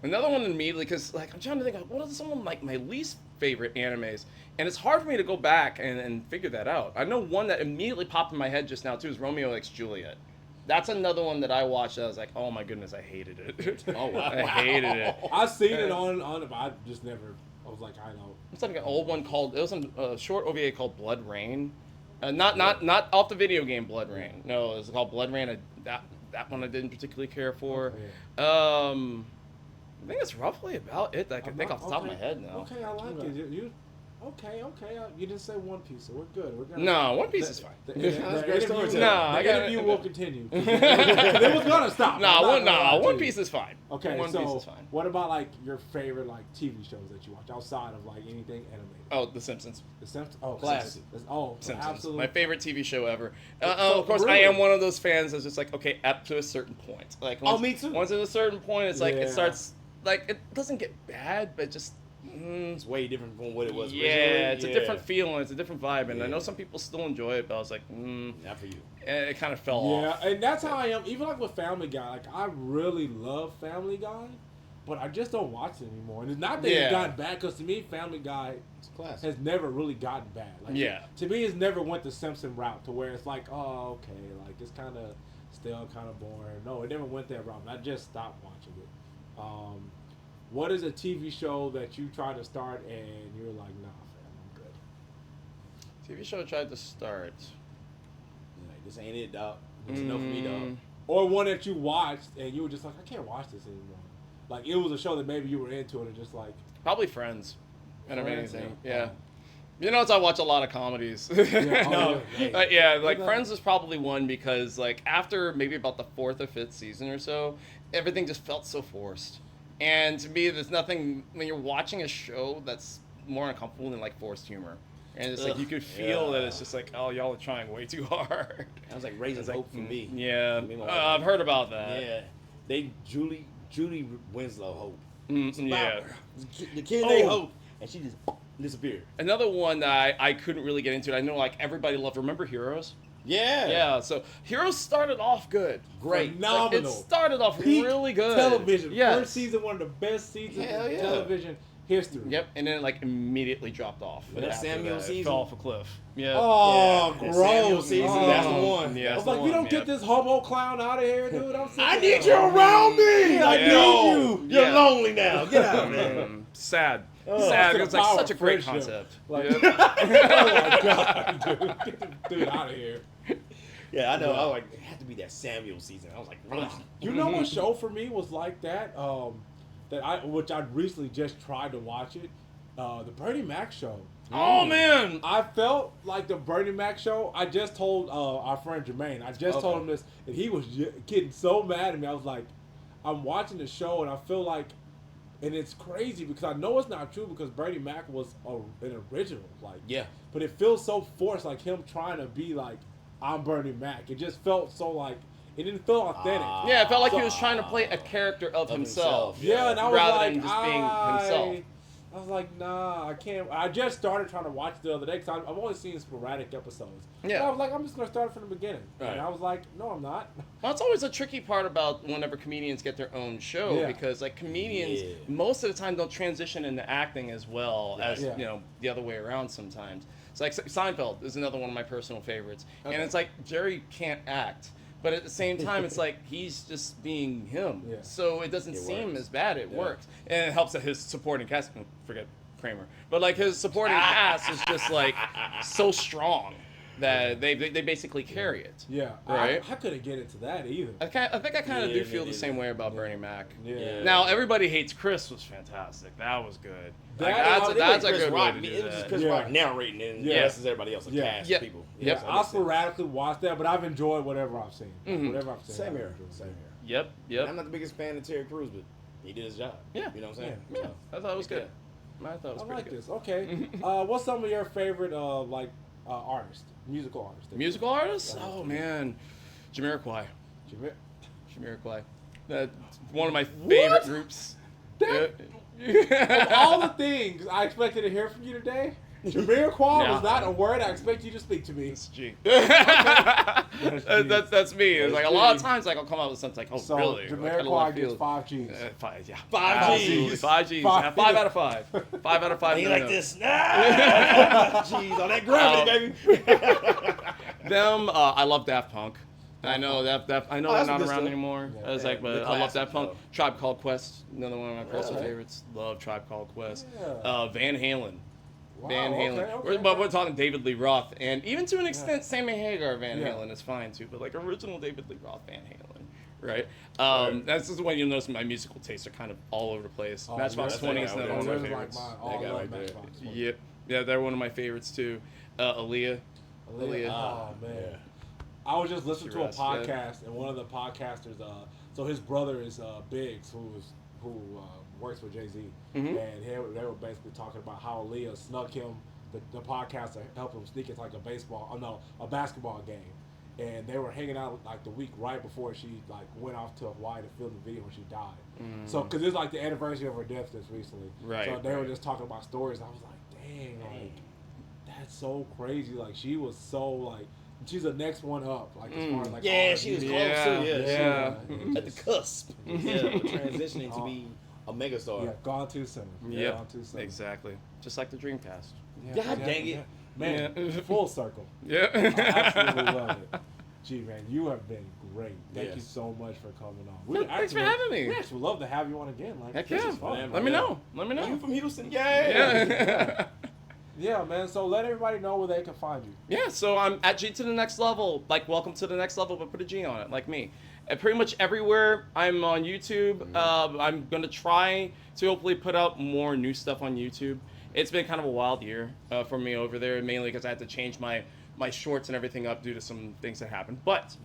another one immediately, because like I'm trying to think of what are some of like my least favorite animes, and it's hard for me to go back and figure that out. I know one that immediately popped in my head just now too is Romeo x Juliet. That's another one that I watched. I was like, oh my goodness, I hated it. Oh, wow. I hated it. I seen it on it, but I just never. I was like, I know. It's like an old one called. It was a short OVA called Blood Rain. Not off the video game Blood Rain. No, it was called Blood Rain. That one I didn't particularly care for. I think that's roughly about it that I can think off the top of my head now. Okay, I like it. You okay? You didn't say One Piece, so we're good. We're gonna, No, One Piece is fine. The That's great interview, storytelling. Nah, I the gotta- interview will continue. It was gonna stop. I'm not gonna lie to One you. Piece is fine. Okay, One so Piece is fine. what about like your favorite like TV shows that you watch outside of like anything animated? Oh, The Simpsons. The Simpsons. Oh, Classic. Simpsons. Simpsons. Absolutely. My favorite TV show ever. So, Of course, I really? am one of those fans that's just like, okay, up to a certain point. Like, once, me too. Once at a certain point, it's like Yeah. it starts. Like, it doesn't get bad, but just. It's way different from what it was. Yeah, originally. it's a different feeling. It's a different vibe, and I know Yeah. some people still enjoy it, but I was like, Not for you. and it kind of fell Yeah, off. and that's how I am. Even like with Family Guy, like I really love Family Guy, but I just don't watch it anymore. And it's not that Yeah. it's gotten bad, because to me, Family Guy It's classic. has never really gotten bad. Like, Yeah. to me, it's never went the Simpson route to where it's like, oh, okay, like it's kind of still kind of boring. No, it never went that route. And I just stopped watching it. what is a TV show that you tried to start and you're like, nah, fam, I'm good. TV show I tried to start. Like, this ain't it, dog. It's enough for me, dog. Or one that you watched and you were just like, I can't watch this anymore. Like, it was a show that maybe you were into it and just like... Probably Friends. And Friends, amazing. yeah. Yeah. You know, I watch a lot of comedies. Yeah, like Friends is probably one because like after maybe about the 4th or 5th season or so, everything just felt so forced. And to me, there's nothing when you're watching a show that's more uncomfortable than like forced humor. And it's like you could feel that it's just like, oh, y'all are trying way too hard. That was like raising hope for me. Yeah, I've heard about that. Yeah, they Julie Winslow hope. Yeah, the kid they hope, and she just disappeared. Another one that I couldn't really get into. I know like everybody loved. Remember Heroes? Yeah. Yeah. So Heroes started off good. Great. Phenomenal. Like, it started off Peak really good. Television. Yes. First season, one of the best seasons Hell in yeah. television history. Yep, and then like immediately dropped off. But that After Samuel that, it season. fell off a cliff. Yeah. Oh, Yeah, gross. Samuel season, that's the Oh. one. Yeah, I was that's like, the we one, don't get this homo clown out of here, dude. I'm sick I of need it. you around me. I Yeah. need you. You're Yeah. lonely now. Get out, man. Sad. Oh, Sad. to It was the like power such a of great friendship. concept. Like, Yeah. oh my god, dude, get this dude out of here. Yeah, I know. I was like, it had to be that Samuel season. I was like, ugh. You know what show for me was like that? Which I recently just tried to watch it. The Bernie Mac show. Oh man. I felt like the Bernie Mac show. I just told our friend Jermaine. I just told him this, and he was getting so mad at me. I was like, I'm watching the show, and I feel like, and it's crazy because I know it's not true because Bernie Mac was an original, like Yeah. But it feels so forced, like him trying to be like, I'm Bernie Mac. It just felt so like it didn't feel authentic. Yeah, it felt like he was trying to play a character of himself. Yeah, and I was rather like, than just being himself. I was like, nah, I can't. I just started trying to watch it the other day because I've only seen sporadic episodes. Yeah. And I was like, I'm just going to start from the beginning. Right. And I was like, no, I'm not. Well, that's always a tricky part about whenever comedians get their own show Yeah. because like comedians Yeah. most of the time don't transition into acting as well as Yeah. you know the other way around sometimes. It's like Seinfeld is another one of my personal favorites, and it's like Jerry can't act. But at the same time, it's like he's just being him. Yeah. So it doesn't It seem works. as bad. It Yeah. works. And it helps that his supporting cast, forget Kramer, but like his supporting cast is just like so strong that they basically carry it. Yeah. Right. I couldn't get into that either. I think I kind of Yeah, do feel yeah, the same yeah. way about Bernie Mac. Yeah. Now, Everybody Hates Chris was fantastic. That was good. Like, That- that's a Chris good Rock, way to do it was just that. Chris Yeah. Rock narrating, and Yeah. the rest is everybody else, a Yeah. cast Yeah. people. Yep. so I that makes sense. sporadically watched that, but I've enjoyed whatever I've seen. Mhm. Whatever I've seen. Same I've here. enjoyed. Same here. Yep. And I'm not the biggest fan of Terry Crews, but he did his job. Yeah. You know what I'm saying? Yeah, So, I thought it was good. I thought it was I pretty like good. this. Okay. What's some of your favorite artists, musical artists? Musical artists? Oh man, Jamiroquai. Jimmy- That's one of my favorite groups. That- Yeah. Of all the things I expected to hear from you today, Jamiroquai Yeah. was not a word I expect you to speak to me. It's G. G. That's me. It's like a lot of times like I'll come out with something like, oh So really? Like, out of Jamiroquai left gets field. 5 G's. 5, yeah. 5 Absolutely. Gs. 5 Gs. Five. Yeah, 5 out of 5. 5 out of 5. you no, like no. this? Jeez, on that gravity, baby. Them, I love Daft Punk. I know I know Oh, they're that's not good around stuff. anymore. Yeah. I was like, The but I love classics, Daft Punk. though. Tribe Called Quest, another one of my personal Okay. favorites. Love Tribe Called Quest. Yeah. Van Halen. Wow, Van Halen. okay. But we're talking David Lee Roth, and even to an extent, Sammy Hagar Van Yeah. Halen is fine too. But like original David Lee Roth Van Halen, right? That's just when you'll notice my musical tastes are kind of all over the place. Oh, Matchbox yours- 20 is oh, another yours one of my Yours like favorites. mine. That guy love right there. Matchbox 20. Yep. Yeah, they're one of my favorites too. Aaliyah. Aaliyah. Oh man. Yeah. I was just listening to a She rests, podcast, and one of the podcasters, so his brother is Biggs, who works with Jay-Z, Mhm. and they were basically talking about how Aaliyah snuck him, the podcaster helped him sneak into like a basketball game, and they were hanging out like the week right before she like went off to Hawaii to film the video when she died. So because it's like the anniversary of her death just recently, Right, So they were right. just talking about stories. I was like, dang, like that's so crazy. Like she was so like. She's the next one up, like as far as like Yeah, R&B. she was close Yeah, too. Yeah, yeah. She, at the cusp. Yeah, transitioning to be a megastar. Yeah, gone too soon. Yep. Gone too soon. Exactly. Just like the Dreamcast. God dang it. Man, Yeah. full circle. Yeah. I absolutely love it. Gee, man, you have been great. Thank you Yes. so much for coming on. No, thanks for having me. We actually would love to have you on again. Like, Heck this yeah. is fun. Let me know. Let me Are you know. from Houston? Yeah. Yeah, man. So let everybody know where they can find you. Yeah, so I'm at G to the next level. Like, welcome to the next level, but put a G on it, like me. And pretty much everywhere. I'm on YouTube. I'm going to try to hopefully put out more new stuff on YouTube. It's been kind of a wild year for me over there, mainly because I had to change my shorts and everything up due to some things that happened. But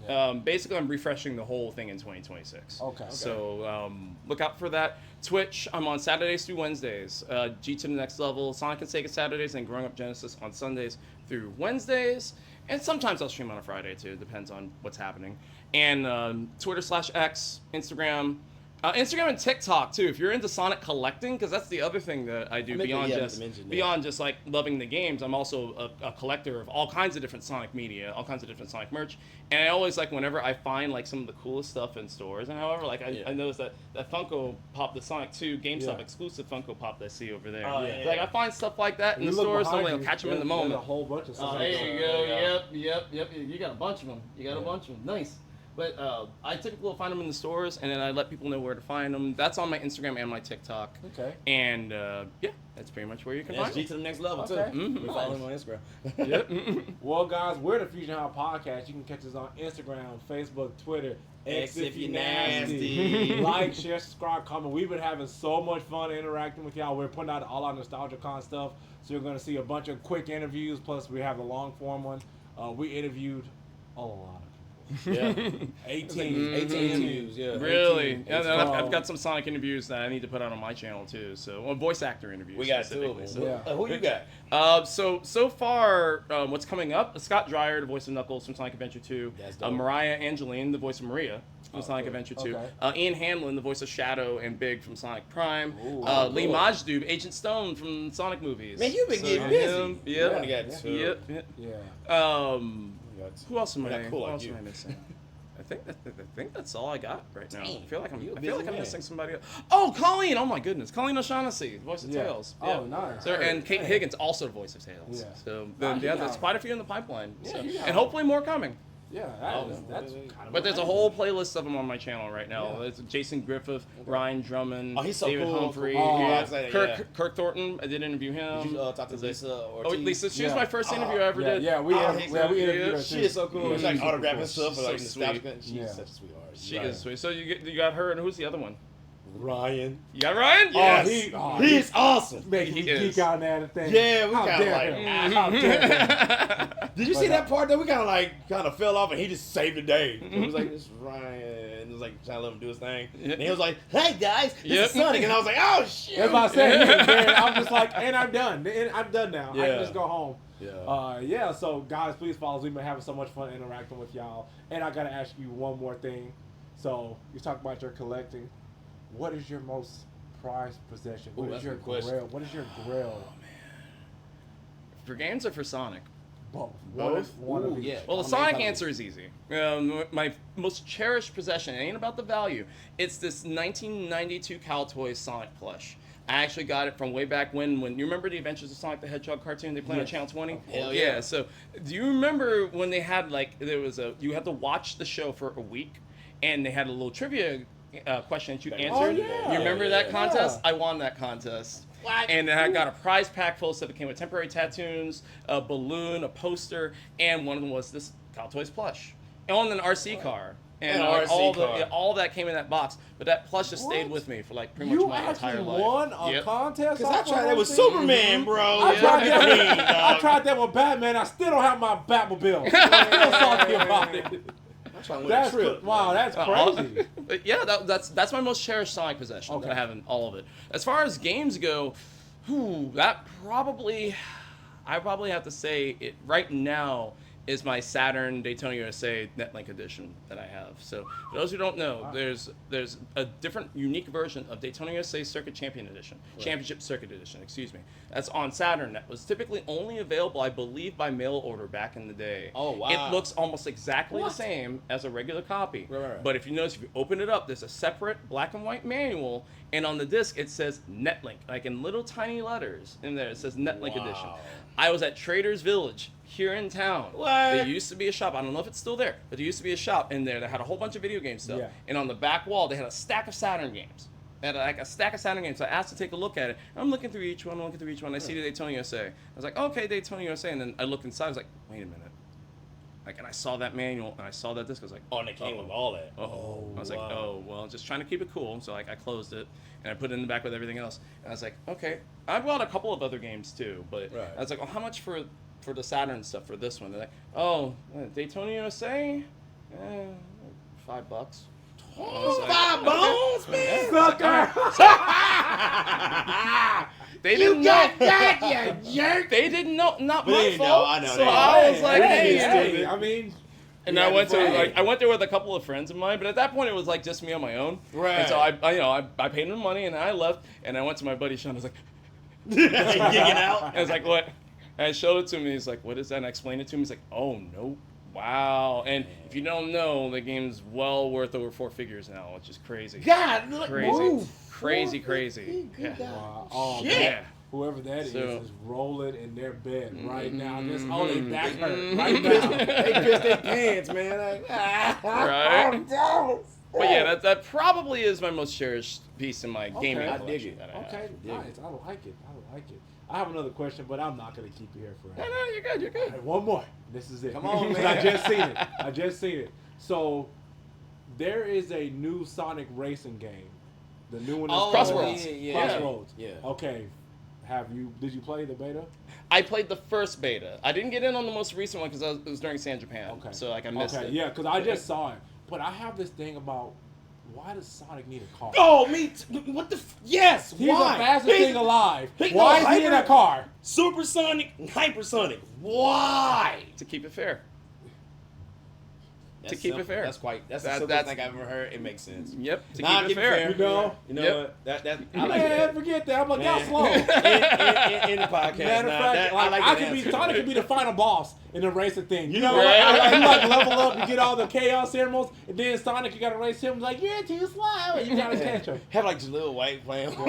basically, I'm refreshing the whole thing in 2026. Okay. So look out for that. Twitch, I'm on Saturdays through Wednesdays. G to the next level, Sonic and Sega Saturdays, and Growing Up Genesis on Sundays through Wednesdays. And sometimes I'll stream on a Friday too. Depends on what's happening. And Twitter/X, Instagram. Instagram and TikTok too. If you're into Sonic collecting, because that's the other thing that I do beyond just like loving the games. I'm also a collector of all kinds of different Sonic media, all kinds of different Sonic merch, and I always like whenever I find like some of the coolest stuff in stores. And however, like I noticed that Funko Pop, the Sonic 2 GameStop exclusive Funko Pop that I see over there. Like I find stuff like that in the stores, so I'll catch them in the moment. A whole bunch of stuff. Oh, there you go. Yep. You got a bunch of them. A bunch of them. Nice. But I typically will find them in the stores, and then I let people know where to find them. That's on my Instagram and my TikTok. Okay. And yeah, that's pretty much where you can find G them. to the next level, Okay. too. Mhm. We follow him on Instagram. Yep. Well, guys, we're the Fusion-Haa Podcast. You can catch us on Instagram, Facebook, Twitter, X if you nasty. Like, share, subscribe, comment. We've been having so much fun interacting with y'all. We're putting out all our nostalgia con stuff, so you're going to see a bunch of quick interviews. Plus, we have the long form one. We interviewed a lot of people. Yeah. 18 interviews, yeah. Really? 18. Yeah, no, I've got some Sonic interviews that I need to put out on my channel too. So, well, voice actor interviews. We got two of them. specifically. Yeah. Who you got? So far, what's coming up? Scott Dreyer, the voice of Knuckles from Sonic Adventure 2. That's dope. Mariah Angeline, the voice of Maria from Sonic cool. Adventure 2. Okay. Ian Hanlon, the voice of Shadow and Big from Sonic Prime. Ooh, Lee cool. Majdoub, Agent Stone from Sonic movies. Man, you've been getting busy. Yeah. We only got two. Yep. Yeah. Who else am I? Not cool Who like else you. am I missing? I think that's all I got right now. Dang, I feel like I'm you a busy man. missing somebody else. Oh, Colleen! Oh my goodness, Colleen O'Shaughnessy, the voice of Yeah. Tails. Oh, nice. So, and Kate Hey. Higgins, also the voice of Tails. Yeah. So Wow, you there's got- quite a few in the pipeline. Yeah, So- you got- and hopefully more coming. Yeah, that's kind of But there's a amazing. whole playlist of them on my channel right now. Yeah. There's Jason Griffith, Ryan Drummond, Oh, he's so David cool. Humphrey, Oh, yeah. I was like, yeah. Kirk Thornton. I did interview him. Did you talk to Lisa Oh, Ortiz? Lisa, she was Yeah. my first interview I ever Yeah, did. yeah, we interviewed her too. She is so cool. She's like She's super autographing cool. stuff. She's Like so nostalgic. sweet. She's Yeah. such a sweetheart. She is sweet. So you got her, and who's the other one? Ryan. You got Ryan? Yes. He's awesome. making me He is. geek out on that thing. Yeah, we How kinda dare like- him. How dare him. Did you see that part that we kind of fell off and he just saved the day? It was like, this is Ryan. It was like trying to let him do his thing. And he was like, hey guys, this Yep. is Sonic. And I was like, oh shit. That's what I said. He was there. I'm just like, and I'm done. And I'm done now. I Yeah. can just go home. Yeah. So guys, please follow us. We've been having so much fun interacting with y'all. And I gotta ask you one more thing. So you talk about your collecting. What is your most prized possession? What Ooh, is that's a your good question. grill? What is your grill? For games or for Sonic? Both. Both? One of Ooh, each. yeah. Well, the I'll Sonic make answer is easy. My most cherished possession, it ain't about the value. It's this 1992 Cal Toys Sonic plush. I actually got it from way back when you remember the Adventures of Sonic the Hedgehog cartoon they played on Yes. Channel 20? Hell yeah. So, do you remember when they had you had to watch the show for a week, and they had a little trivia question that you answered? yeah. You remember Yeah, that yeah. contest? I won that contest. And then I got a prize pack full of stuff that came with temporary tattoos, a balloon, a poster, and one of them was this Cal Toys plush. On an RC car. And An like, RC car. all that came in that box. But that plush just stayed What? with me for like pretty much You my entire actually life. won a Yep. contest? Because I off tried of that with those Superman, things? bro. I tried that with, Mean, I dog. tried that with Batman. I still don't have my Batmobile. I'm still salty about it. I'm trying to win That's a trip. wow. That's All- crazy. But yeah, that's my most cherished Sonic possession. Okay. That I have in all of it. As far as games go, I probably have to say it right now is my Saturn Daytona USA Netlink edition that I have. So for those who don't know, Wow. there's a different unique version of Daytona USA Circuit Champion Edition, Championship Circuit Edition, excuse me. That's on Saturn. That was typically only available, I believe, by mail order back in the day. Oh, wow. It looks almost exactly What? the same as a regular copy. Right. But if you notice, if you open it up, there's a separate black and white manual, and on the disc it says Netlink, like in little tiny letters in there. It says Netlink Wow. Edition. I was at Trader's Village here in town. What? There used to be a shop. I don't know if it's still there, but there used to be a shop in there that had a whole bunch of video game stuff. Yeah. And on the back wall, they had a stack of Saturn games. They had like a stack of Saturn games. So I asked to take a look at it. I'm looking through each one. I see the Daytona USA. I was like, okay, Daytona USA. And then I looked inside. I was like, wait a minute. Like, and I saw that manual and I saw that disc. I was like, Oh, and it came with all that. I was like, oh, well, just trying to keep it cool. So like, I closed it and I put it in the back with everything else. And I was like, okay. I bought a couple of other games too, but Right. I was like, well, how much for the Saturn stuff for this one? They're like, oh, Daytona USA, $5. $5, man. Sucker! They didn't know. that, you jerk. They didn't know. Not But my they know, fault. I know So they know. I was like, Hey, hey. I mean, And yeah, I went to right. I went there with a couple of friends of mine, but at that point it was like just me on my own. Right. And so I paid him money and I left and I went to my buddy Sean. I was like, Gigging out. and I was like, what? And I showed it to him and he's like, what is that? And I explained it to him. He's like, oh no, wow. And if you don't know, the game's well worth over 4 figures now, which is crazy. God, look, Crazy. move. Crazy. Yeah. wow. Oh, Shit. man. Whoever that is So- rolling in their bed right now. Just Mm-hmm. they back hurt right They now. pissed their pants, man. Like, Right? no. But yeah, that probably is my most cherished piece in my gaming I dig collection it. that I have. Okay, nice. I like it. I have another question, but I'm not going to keep you here No, forever. you're good. You're good. Hey, one more. This is it. Come on, 'Cause man. I just seen it. So there is a new Sonic racing game. The new one is Oh, Crossroads. yeah. Crossroads. Yeah. Okay. Did you play the beta? I played the first beta. I didn't get in on the most recent one because it was during San Japan. Okay. So like I missed it. Yeah, because I just saw it. But I have this thing about why does Sonic need a car? Oh, what the? Yes. He's why? the fastest thing alive. he- Why no, is he in a hyper- car? Supersonic, hypersonic. Why? To keep it fair. That's keep it simple. fair. That's the That- simplest that's- thing I've ever heard. It makes sense. Yep. To Nah, keep it fair. You know? You know Yep. what? That I like Man, that. forget that. I'm like, y'all Man. slow. in the podcast. Matter of nah, fact, that, like, like I that could be answer. Sonic could be the final boss in the racing thing. You know, Right. you like level up, you get all the chaos ceremonies, and then Sonic, you gotta race him. Like, you're too slow, and you gotta catch him. Have like Jaleel White playing. Oh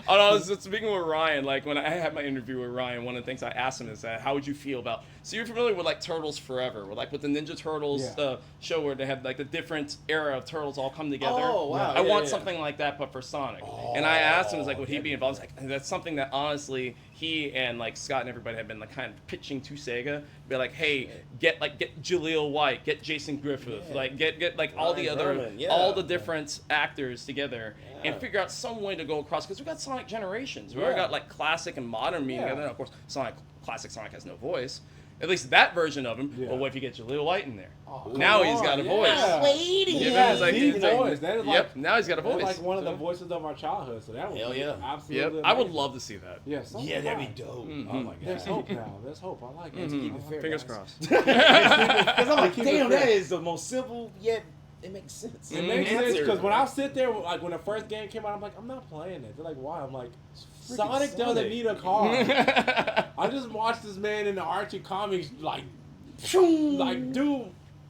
no, I was just speaking with Ryan. Like when I had my interview with Ryan, one of the things I asked him is that how would you feel about? So you're familiar with like Turtles Forever, or like with the Ninja Turtles Yeah. show where they had like the different era of Turtles all come together. Oh, wow. I Yeah, want yeah. something like that, but for Sonic. And I asked him, like, would he be involved? He's like, that's something that honestly he and like Scott and everybody had been like kind of pitching to Sega. Be like, hey, get Jaleel White, get Jason Griffith, Yeah. like get like all the Ryan other Berman, yeah. all the different actors together Yeah. and figure out some way to go across because we got Sonic Generations. We Yeah. already got like classic and modern meeting Yeah. together. Of course, classic Sonic has no voice. At least that version of him. Yeah. But what if you get Jaleel White in there? Oh, Now come he's got a on, voice. yeah. Waiting. He Yeah, has it's like- the it's like- voice. That is like, Yep, now he's got a that's voice. like one of the So- voices of our childhood. So that would Hell be yeah. absolutely Yep, I would amazing. love to see that. Yeah, so Yeah, would that'd I. be dope. Mhm. Oh my god. There's hope now. There's hope. I like it. Mhm. Keep it fair, Fingers guys. crossed. Because I'm like, Keep it damn, fair. that is the most simple yet it makes sense. It makes Answer. sense because when I sit there, like when the first game came out, I'm like, I'm not playing it. They're like, why? I'm like, Sonic doesn't Sonic. need a car. I just watched this man in the Archie comics like do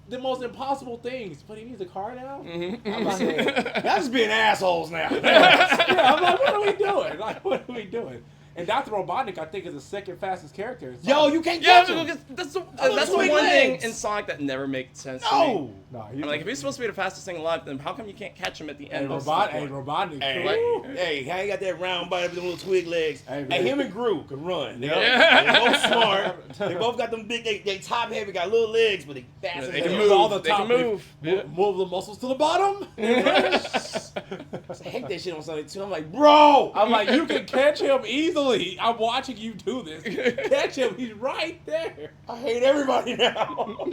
the most impossible things, but he needs a car now. I'm like, y'all just being assholes now. Yeah, I'm like, what are we doing? Like, what are we doing? And Dr. Robotnik, I think, is the second fastest character. In Yo, Sonic. you can't Yeah, catch him. because that's the swing one thing legs. in Sonic that never makes sense to me. No. No, he's I'm like, if he's supposed to be the fastest thing alive, then how come you can't catch him at the Hey, end? of Robotnik. Hey, Woo. hey, how you got that round body with them little twig legs? Hey, Hey, man. him and Gru can run. They Yeah. both smart. They both got them big, they top heavy, got little legs, but they fast as They hell. can Use move. all the They top can move. Yeah. Move the muscles to the bottom. I hate that shit on Sonic 2. I'm like, bro! I'm like, you can catch him easily. I'm watching you do this. Catch him. He's right there. I hate everybody now.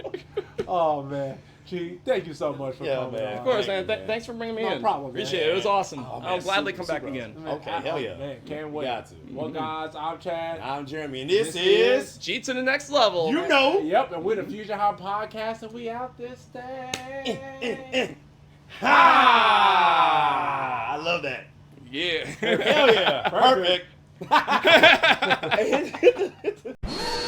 Oh, man. Gee, thank you so much for Yeah, coming man. on. Of course, Thank man. you, man. Thanks for bringing me No in. problem, man. Appreciate it. It was awesome. Oh, man, I'll gladly super, come back super again. Man, Okay, hell yeah. Man, can't wait. Got to. Well, guys, I'm Chad. I'm Jeremy, and this This is... G to the next level. You know... Yep, and we're the Fusion-Haa Podcast, and we out this day. Ha! I love that. Yeah. Hell yeah. Perfect. Perfect.